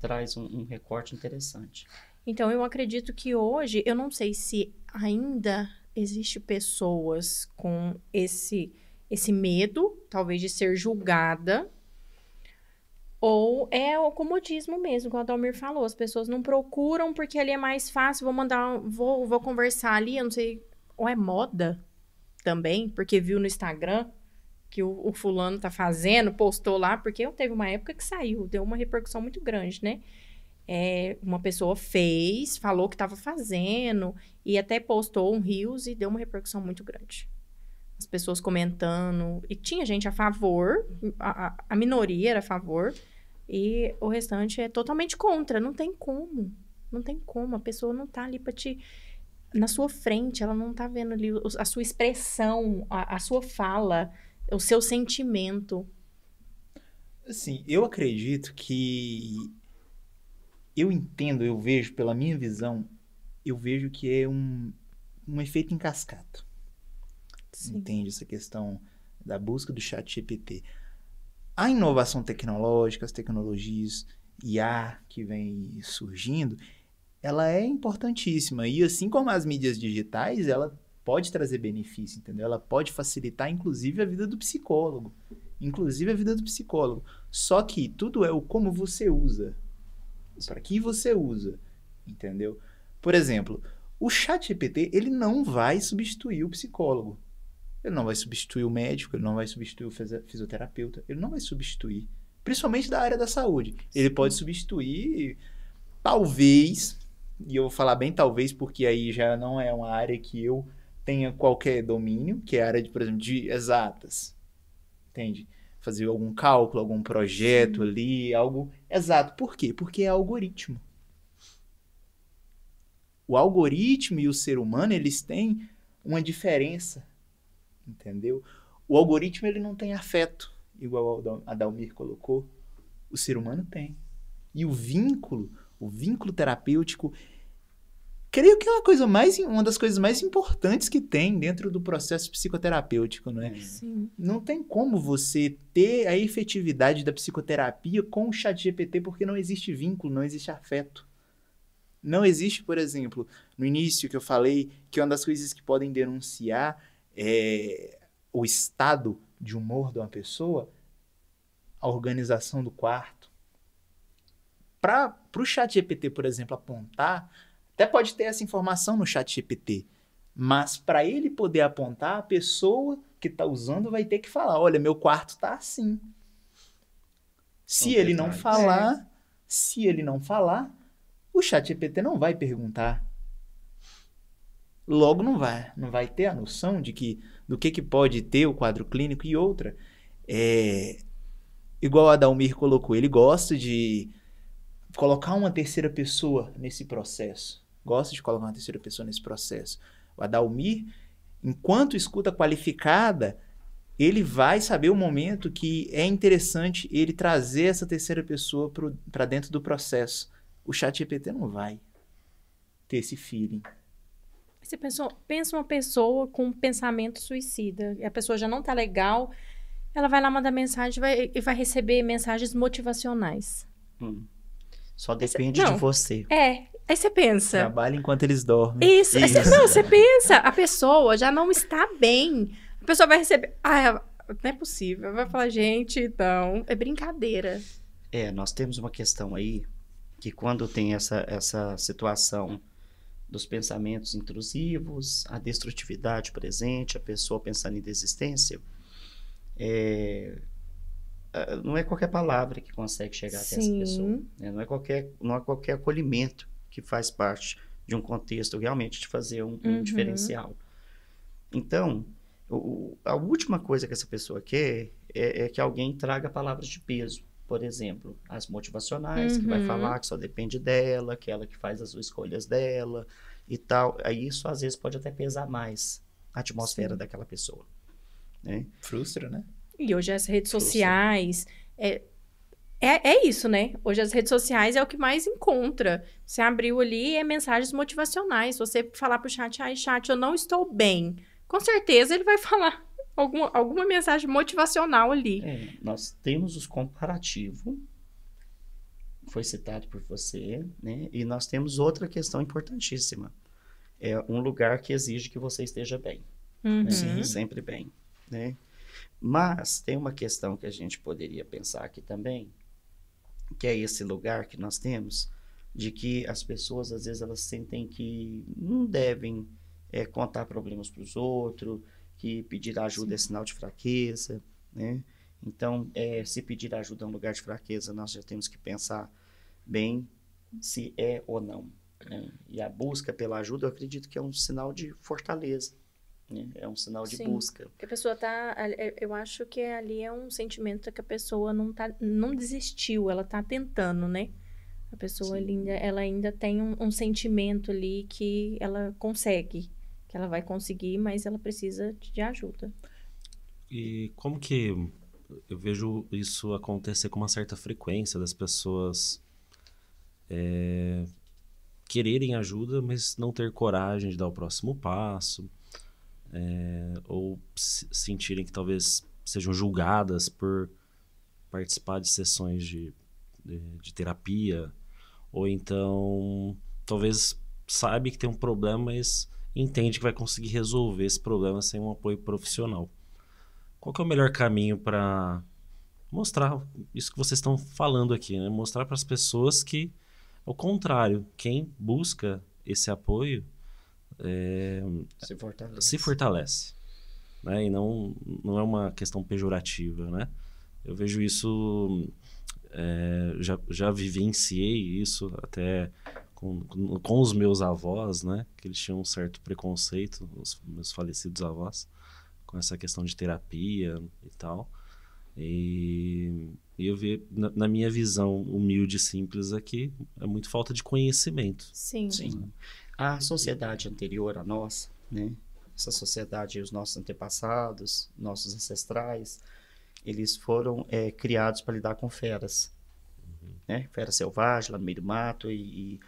traz um recorte interessante. Então, eu acredito que hoje, eu não sei se ainda existe pessoas com esse medo, talvez, de ser julgada, ou é o comodismo mesmo, como o Adalmir falou. As pessoas não procuram porque ali é mais fácil, vou conversar ali, eu não sei. Ou é moda também, porque viu no Instagram que o fulano tá fazendo, postou lá, porque teve uma época que saiu, deu uma repercussão muito grande, né? Uma pessoa falou que estava fazendo, e até postou um Reels e deu uma repercussão muito grande. As pessoas comentando, e tinha gente a favor, a minoria era a favor, E o restante é totalmente contra. Não tem como. Não tem como. A pessoa não tá ali pra te... Na sua frente, ela não tá vendo ali a sua expressão, a sua fala, o seu sentimento. Assim, eu acredito que... Eu entendo, eu vejo, pela minha visão, eu vejo que é um efeito em cascata. Sim. Entende essa questão da busca do ChatGPT. A inovação tecnológica, as tecnologias IA que vem surgindo, ela é importantíssima. E assim como as mídias digitais, ela pode trazer benefício, entendeu? Ela pode facilitar, inclusive, a vida do psicólogo. Inclusive a vida do psicólogo. Só que tudo é o como você usa. Para que você usa, entendeu? Por exemplo, o ChatGPT, ele não vai substituir o psicólogo. Ele não vai substituir o médico, ele não vai substituir o fisioterapeuta, ele não vai substituir. Principalmente da área da saúde. Ele pode substituir, talvez, e eu vou falar bem talvez, porque aí já não é uma área que eu tenha qualquer domínio, que é a área, de, por exemplo, de exatas. Entende? Fazer algum cálculo, algum projeto ali, algo exato. Por quê? Porque é algoritmo. O algoritmo e o ser humano, eles têm uma diferença, entendeu? O algoritmo, ele não tem afeto, igual a Dalmir colocou. O ser humano tem. E o vínculo terapêutico, creio que é uma das coisas mais importantes que tem dentro do processo psicoterapêutico, não é? Sim. Não tem como você ter a efetividade da psicoterapia com o ChatGPT porque não existe vínculo, não existe afeto. Não existe, por exemplo, no início que eu falei que uma das coisas que podem denunciar é o estado de humor de uma pessoa, a organização do quarto. Para o ChatGPT, por exemplo, apontar, até pode ter essa informação no ChatGPT, mas para ele poder apontar, a pessoa que está usando vai ter que falar, olha, meu quarto está assim. Se ele não falar, o ChatGPT não vai perguntar. Logo não vai ter a noção do que pode ter o quadro clínico. E outra, igual a Dalmir colocou, ele gosta de colocar uma terceira pessoa nesse processo. O Adalmir, enquanto escuta qualificada, ele vai saber o momento que é interessante ele trazer essa terceira pessoa para dentro do processo. O ChatGPT não vai ter esse feeling. Você pensa uma pessoa com um pensamento suicida, e a pessoa já não tá legal, ela vai lá mandar mensagem e vai receber mensagens motivacionais. Só depende de você. Aí você pensa... Trabalha enquanto eles dormem. Isso. Você pensa, a pessoa já não está bem. A pessoa vai receber... não é possível. Vai falar, gente, então, é brincadeira. Nós temos uma questão aí, que quando tem essa situação dos pensamentos intrusivos, a destrutividade presente, a pessoa pensando em desistência, não é qualquer palavra que consegue chegar até essa pessoa. Né? Não é qualquer acolhimento que faz parte de um contexto realmente de fazer um diferencial. Então, a última coisa que essa pessoa quer é que alguém traga palavras de peso. Por exemplo, as motivacionais, que vai falar que só depende dela, que ela que faz as escolhas dela e tal. Aí isso, às vezes, pode até pesar mais a atmosfera daquela pessoa. Né? Frustra, né? E hoje as redes sociais... É isso, né? Hoje as redes sociais é o que mais encontra. Você abriu ali, mensagens motivacionais. Você falar pro chat, chat, eu não estou bem. Com certeza ele vai falar alguma mensagem motivacional ali. Nós temos os comparativos, foi citado por você, né? E nós temos outra questão importantíssima. É um lugar que exige que você esteja bem. Né? Sempre bem, né? Mas tem uma questão que a gente poderia pensar aqui também, que é esse lugar que nós temos, de que as pessoas, às vezes, elas sentem que não devem contar problemas para os outros, que pedir ajuda é sinal de fraqueza, né? Então, se pedir ajuda é um lugar de fraqueza, nós já temos que pensar bem se é ou não. Né? E a busca pela ajuda, eu acredito que é um sinal de fortaleza. né? É um sinal de Sim. busca. Porque a pessoa tá... Eu acho que ali é um sentimento que a pessoa não desistiu, ela tá tentando, né? A pessoa ela ainda tem um sentimento ali que ela consegue, que ela vai conseguir, mas ela precisa de ajuda. E como que eu vejo isso acontecer com uma certa frequência das pessoas quererem ajuda, mas não ter coragem de dar o próximo passo, ou sentirem que talvez sejam julgadas por participar de sessões de terapia, ou então talvez sabe que tem um problema, mas entende que vai conseguir resolver esse problema sem um apoio profissional. Qual que é o melhor caminho para mostrar isso que vocês estão falando aqui, né? Mostrar para as pessoas que, ao contrário, quem busca esse apoio se fortalece, né? E não é uma questão pejorativa, né? Eu vejo isso, já vivenciei isso até com os meus avós, né? Que eles tinham um certo preconceito, os meus falecidos avós, com essa questão de terapia e tal. E eu vi, na minha visão humilde e simples aqui, é muito falta de conhecimento. Sim. Sim. A sociedade anterior à nossa, né? Essa sociedade, os nossos antepassados, nossos ancestrais, eles foram criados para lidar com feras, né? Fera selvagem lá no meio do mato e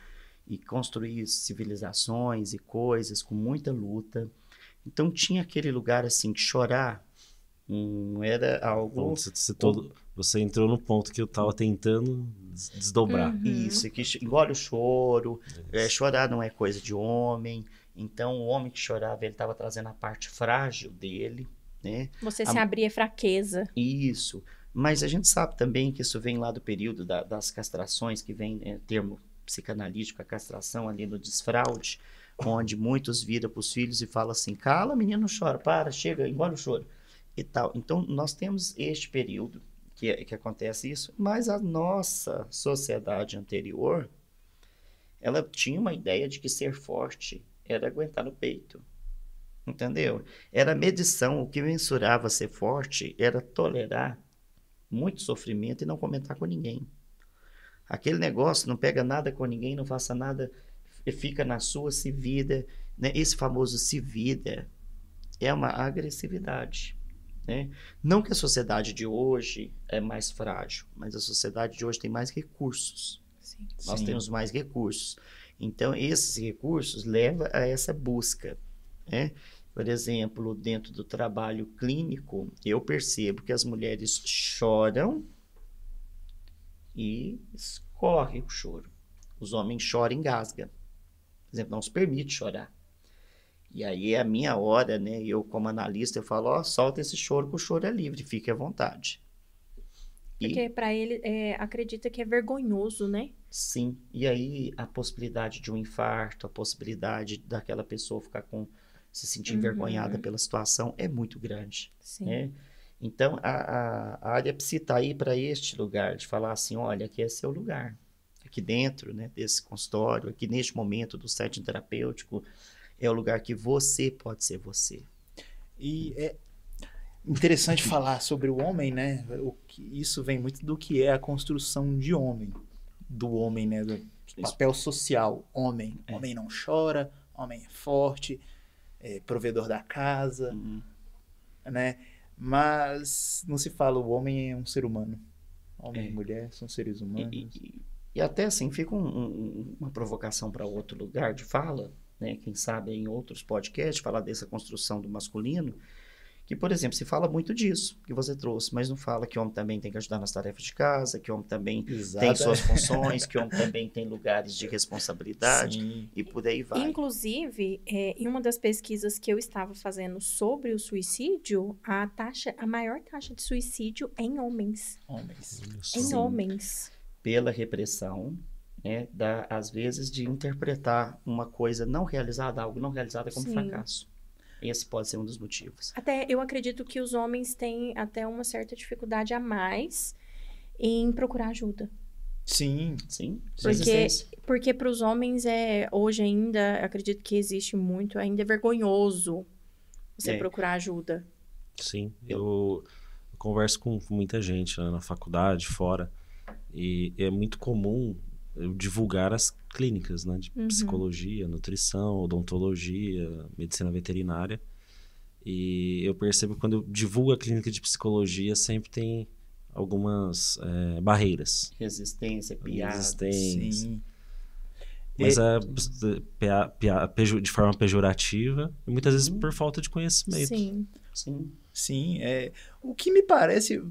construir civilizações e coisas com muita luta. Então tinha aquele lugar assim que chorar não era algo... Você entrou no ponto que eu estava tentando desdobrar. Isso, que engole o choro, chorar não é coisa de homem. Então o homem que chorava, ele estava trazendo a parte frágil dele, né? Você se abrir é fraqueza. Isso, mas a gente sabe também que isso vem lá do período das castrações, que vem, termo psicanalítico, a castração ali no desfraude, onde muitos viram para os filhos e falam assim, cala, menino, não chora, para, chega, engole o choro e tal. Então, nós temos este período que acontece isso, mas a nossa sociedade anterior, ela tinha uma ideia de que ser forte era aguentar no peito, entendeu? Era medição, o que mensurava ser forte era tolerar muito sofrimento e não comentar com ninguém. Aquele negócio, não pega nada com ninguém, não faça nada, fica na sua, se vida, né? Esse famoso se vida é uma agressividade, né? Não que a sociedade de hoje é mais frágil, mas a sociedade de hoje tem mais recursos. Sim. Nós temos mais recursos. Então, esses recursos levam a essa busca, né? Por exemplo, dentro do trabalho clínico, eu percebo que as mulheres choram e escorre o choro. Os homens choram e engasgam. Por exemplo, não se permite chorar. E aí é a minha hora, né? Eu, como analista, eu falo, solta esse choro, que o choro é livre, fique à vontade. Porque para ele, acredita que é vergonhoso, né? Sim. E aí a possibilidade de um infarto, a possibilidade daquela pessoa se sentir envergonhada pela situação é muito grande. Sim. Né? Então, a área psi está aí para este lugar, de falar assim, olha, aqui é seu lugar. Aqui dentro, né, desse consultório, aqui neste momento do setting terapêutico, é o lugar que você pode ser você. E é interessante falar sobre o homem, né? Isso vem muito do que é a construção de homem. Do homem, né? Do papel social. Homem. Homem não chora, homem é forte, é provedor da casa, né? Mas não se fala, o homem é um ser humano. Homem e mulher são seres humanos. E até assim, fica uma provocação para outro lugar de fala, né? Quem sabe em outros podcasts, falar dessa construção do masculino, que, por exemplo, se fala muito disso que você trouxe, mas não fala que o homem também tem que ajudar nas tarefas de casa, que o homem também tem suas funções, que o homem também tem lugares de responsabilidade. Sim. E por aí vai. Inclusive, em uma das pesquisas que eu estava fazendo sobre o suicídio, a maior taxa de suicídio é em homens. Em homens. Pela repressão, né, às vezes, de interpretar uma coisa não realizada, algo não realizado como fracasso. Esse pode ser um dos motivos. Até eu acredito que os homens têm até uma certa dificuldade a mais em procurar ajuda. Sim. Porque para os homens hoje ainda, acredito que existe muito, ainda é vergonhoso você procurar ajuda. Sim, eu converso com muita gente, né, na faculdade, fora, e é muito comum eu divulgar as clínicas, né, de psicologia, nutrição, odontologia, medicina veterinária. E eu percebo que quando eu divulgo a clínica de psicologia, sempre tem algumas barreiras. Resistência, piada. Resistência. Sim. Mas de forma pejorativa e muitas vezes por falta de conhecimento. Sim. Sim. Sim, o que me parece,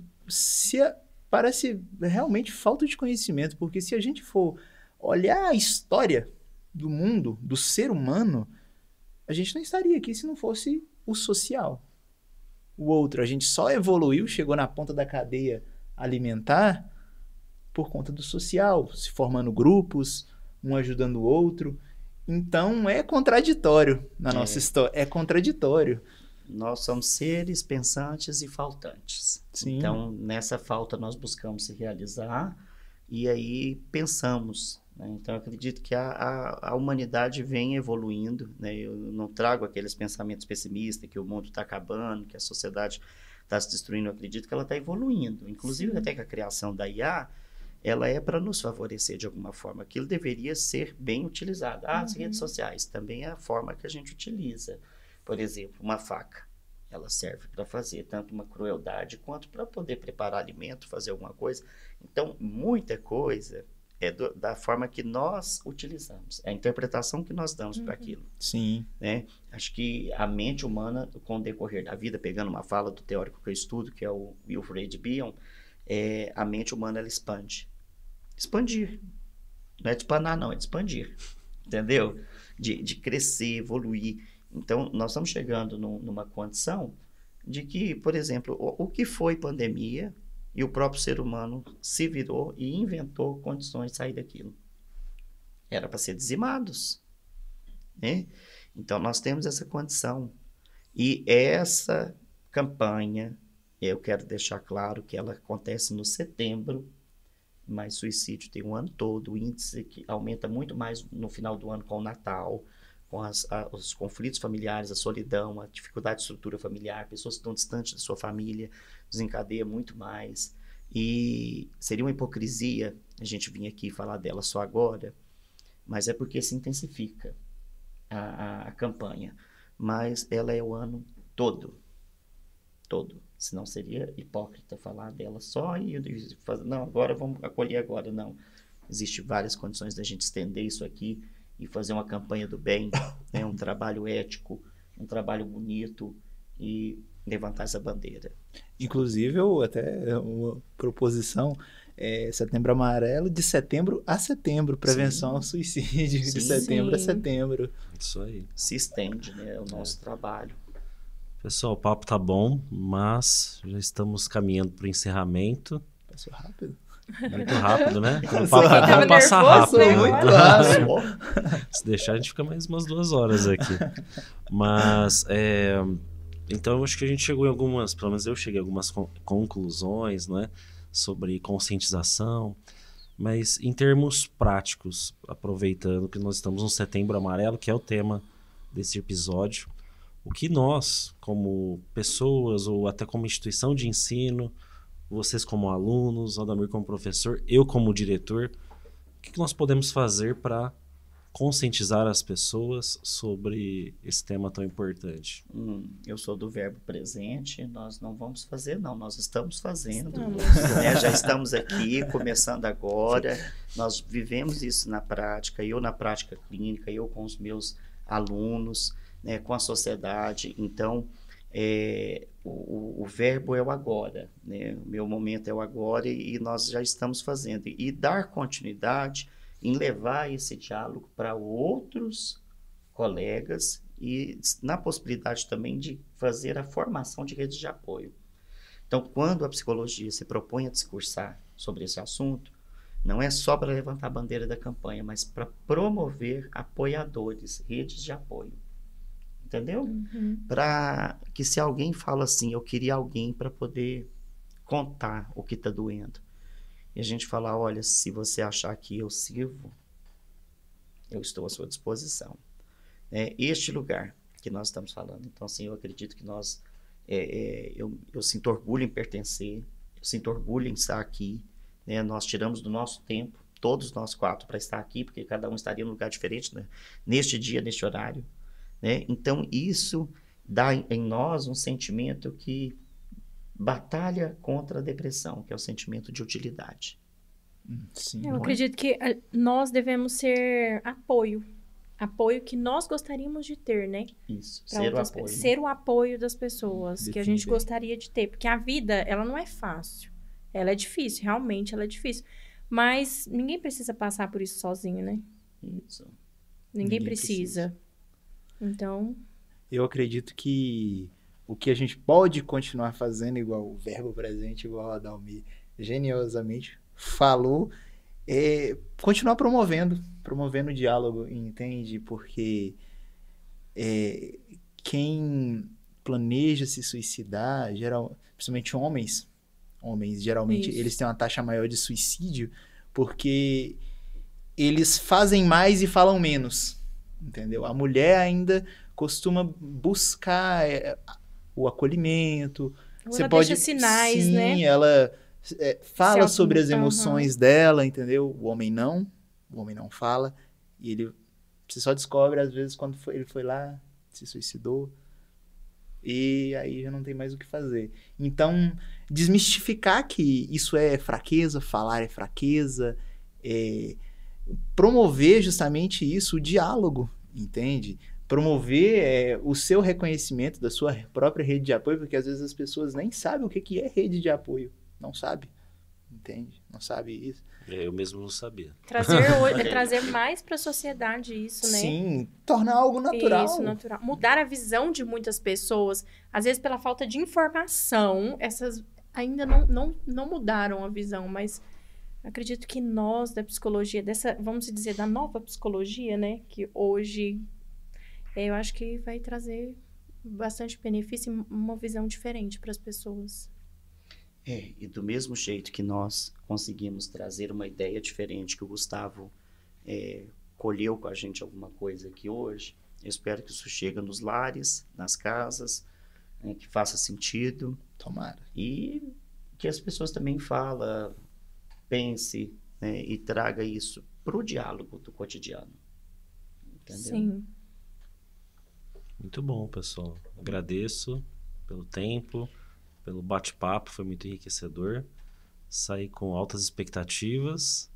parece realmente falta de conhecimento, porque se a gente for olhar a história do mundo, do ser humano, a gente não estaria aqui se não fosse o social. O outro, a gente só evoluiu, chegou na ponta da cadeia alimentar por conta do social, se formando grupos, um ajudando o outro. Então é contraditório na nossa história, é contraditório. Nós somos seres pensantes e faltantes. Sim. Então, nessa falta, nós buscamos se realizar e aí pensamos. Né? Então, eu acredito que a humanidade vem evoluindo. Né? Eu não trago aqueles pensamentos pessimistas, que o mundo está acabando, que a sociedade está se destruindo. Eu acredito que ela está evoluindo. Inclusive, Sim. até que a criação da IA, ela é para nos favorecer de alguma forma. Aquilo deveria ser bem utilizado. As redes sociais também é a forma que a gente utiliza. Por exemplo, uma faca, ela serve para fazer tanto uma crueldade quanto para poder preparar alimento, fazer alguma coisa. Então, muita coisa é da forma que nós utilizamos, é a interpretação que nós damos para aquilo. Sim. Né? Acho que a mente humana, com o decorrer da vida, pegando uma fala do teórico que eu estudo, que é o Wilfred Bion, a mente humana ela expande. Expandir. Não é de espanar, não, é de expandir. Entendeu? De crescer, evoluir. Então, nós estamos chegando numa condição de que, por exemplo, o que foi pandemia e o próprio ser humano se virou e inventou condições de sair daquilo. Era para ser dizimados. Né? Então, nós temos essa condição. E essa campanha, eu quero deixar claro que ela acontece no setembro, mas suicídio tem o ano todo, o índice que aumenta muito mais no final do ano com o Natal, com os conflitos familiares, a solidão, a dificuldade de estrutura familiar, pessoas que estão distantes da sua família, desencadeia muito mais. E seria uma hipocrisia a gente vir aqui falar dela só agora, mas é porque se intensifica a campanha. Mas ela é o ano todo. Todo. Senão seria hipócrita falar dela só e fazer, não, agora vamos acolher agora. Não. Existem várias condições da gente estender isso aqui e fazer uma campanha do bem, né? Um trabalho ético, um trabalho bonito e levantar essa bandeira. Inclusive, até uma proposição, Setembro Amarelo, de setembro a setembro, prevenção ao suicídio, de setembro a setembro. Isso aí. Se estende, né, o nosso trabalho. Pessoal, o papo tá bom, mas já estamos caminhando para o encerramento. Passou rápido. Muito rápido, né? O Passou papo é rápido. bom passar Nervoso, rápido. né? Muito rápido. Se deixar, a gente fica mais umas 2 horas aqui. Mas, então, eu acho que a gente chegou em algumas, pelo menos eu cheguei a algumas conclusões, né? Sobre conscientização. Mas, em termos práticos, aproveitando que nós estamos no Setembro Amarelo, que é o tema desse episódio, o que nós, como pessoas ou até como instituição de ensino, vocês como alunos, Aldamir como professor, eu como diretor, o que nós podemos fazer para conscientizar as pessoas sobre esse tema tão importante? Eu sou do verbo presente, nós não vamos fazer não, nós estamos fazendo. Estamos. Né? Já estamos aqui, começando agora, nós vivemos isso na prática, eu na prática clínica, eu com os meus alunos, né, com a sociedade. Então, o verbo é o agora, né? O meu momento é o agora e nós já estamos fazendo. E dar continuidade em levar esse diálogo para outros colegas e na possibilidade também de fazer a formação de redes de apoio. Então, quando a psicologia se propõe a discursar sobre esse assunto, não é só para levantar a bandeira da campanha, mas para promover apoiadores, redes de apoio. Entendeu? Para que se alguém fala assim, eu queria alguém para poder contar o que está doendo. E a gente fala, olha, se você achar que eu sirvo, eu estou à sua disposição. Este lugar que nós estamos falando. Então, assim, eu acredito que nós, eu sinto orgulho em pertencer, eu sinto orgulho em estar aqui, né? Nós tiramos do nosso tempo, todos nós 4, para estar aqui, porque cada um estaria num lugar diferente, né? Neste dia, neste horário, né? Então, isso dá em nós um sentimento que batalha contra a depressão, que é o sentimento de utilidade. Sim. Eu acredito que nós devemos ser apoio que nós gostaríamos de ter, né? Isso, Pra ser o outras apoio. ser o apoio das pessoas que a Define gente bem. gostaria de ter. Porque a vida, ela não é fácil. Ela é difícil, realmente ela é difícil. Mas ninguém precisa passar por isso sozinho, né? Isso. Ninguém Ninguém precisa. Então, Eu acredito que o que a gente pode continuar fazendo, igual o verbo presente, igual a Dalmi geniosamente falou, é continuar promovendo o diálogo, entende? Porque quem planeja se suicidar, principalmente homens, geralmente, Isso. eles têm uma taxa maior de suicídio porque eles fazem mais e falam menos, entendeu? A mulher ainda costuma buscar o acolhimento. ela Você pode, deixa sinais, sim, né? ela fala Se sobre as aham. emoções dela, entendeu? O homem não fala e você só descobre às vezes quando ele foi lá, se suicidou e aí já não tem mais o que fazer. Então, desmistificar que isso é fraqueza, falar é fraqueza, promover justamente isso, o diálogo, entende? Promover o seu reconhecimento da sua própria rede de apoio, porque às vezes as pessoas nem sabem o que é rede de apoio. Não sabe, entende? Não sabe isso. Eu mesmo não sabia. Trazer mais para a sociedade isso, né? Sim, tornar algo natural. Isso, natural. Mudar a visão de muitas pessoas. Às vezes, pela falta de informação, essas ainda não mudaram a visão, mas acredito que nós, da psicologia, vamos dizer, da nova psicologia, né? Que hoje, eu acho que vai trazer bastante benefício e uma visão diferente para as pessoas. E do mesmo jeito que nós conseguimos trazer uma ideia diferente, que o Gustavo colheu com a gente alguma coisa aqui hoje, eu espero que isso chegue nos lares, nas casas, que faça sentido. Tomara. E que as pessoas também falem, pense, né, e traga isso para o diálogo do cotidiano. Entendeu? Sim. Muito bom, pessoal. Agradeço pelo tempo, pelo bate-papo, foi muito enriquecedor. Saí com altas expectativas.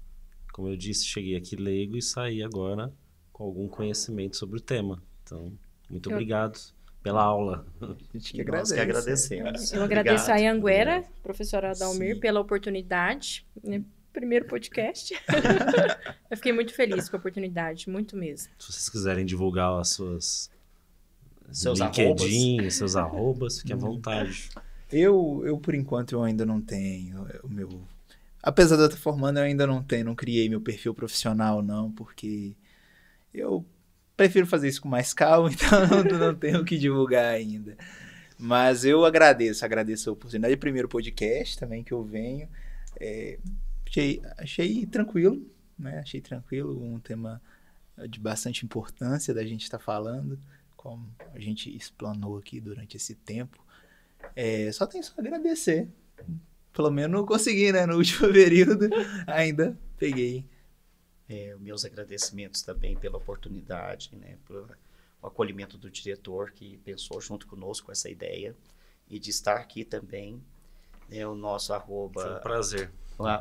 Como eu disse, cheguei aqui leigo e saí agora com algum conhecimento sobre o tema. Então, muito obrigado pela aula. A gente que E nós que agradecemos. Eu agradeço a Obrigado. Anguera, professora Adalmir, Sim. pela oportunidade. Né? Primeiro podcast. Eu fiquei muito feliz com a oportunidade, muito mesmo. Se vocês quiserem divulgar as suas Seus LinkedIn, seus arrobas, fiquem à vontade. Eu, por enquanto, eu ainda não tenho o meu... Apesar de eu estar formando, eu ainda não criei meu perfil profissional, não, porque eu prefiro fazer isso com mais calma, então não tenho o que divulgar ainda. Mas eu agradeço a oportunidade. Primeiro podcast também que eu venho. Achei tranquilo, né? Achei tranquilo, um tema de bastante importância da gente estar falando, como a gente explanou aqui durante esse tempo. Só tenho a agradecer. Pelo menos eu consegui, né? No último período ainda peguei. Meus agradecimentos também pela oportunidade, né? Pelo acolhimento do diretor que pensou junto conosco essa ideia e de estar aqui também. O nosso arroba... Foi um prazer.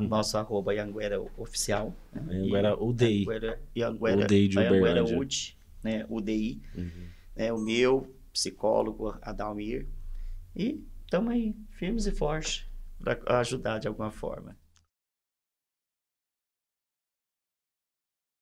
Nosso arroba Anguera Oficial. Anguera UDI. Anguera UDI de Anguera Uberlândia. UD, né? UDI. Uhum. O meu psicólogo, Adalmir. E estamos aí, firmes e fortes, para ajudar de alguma forma.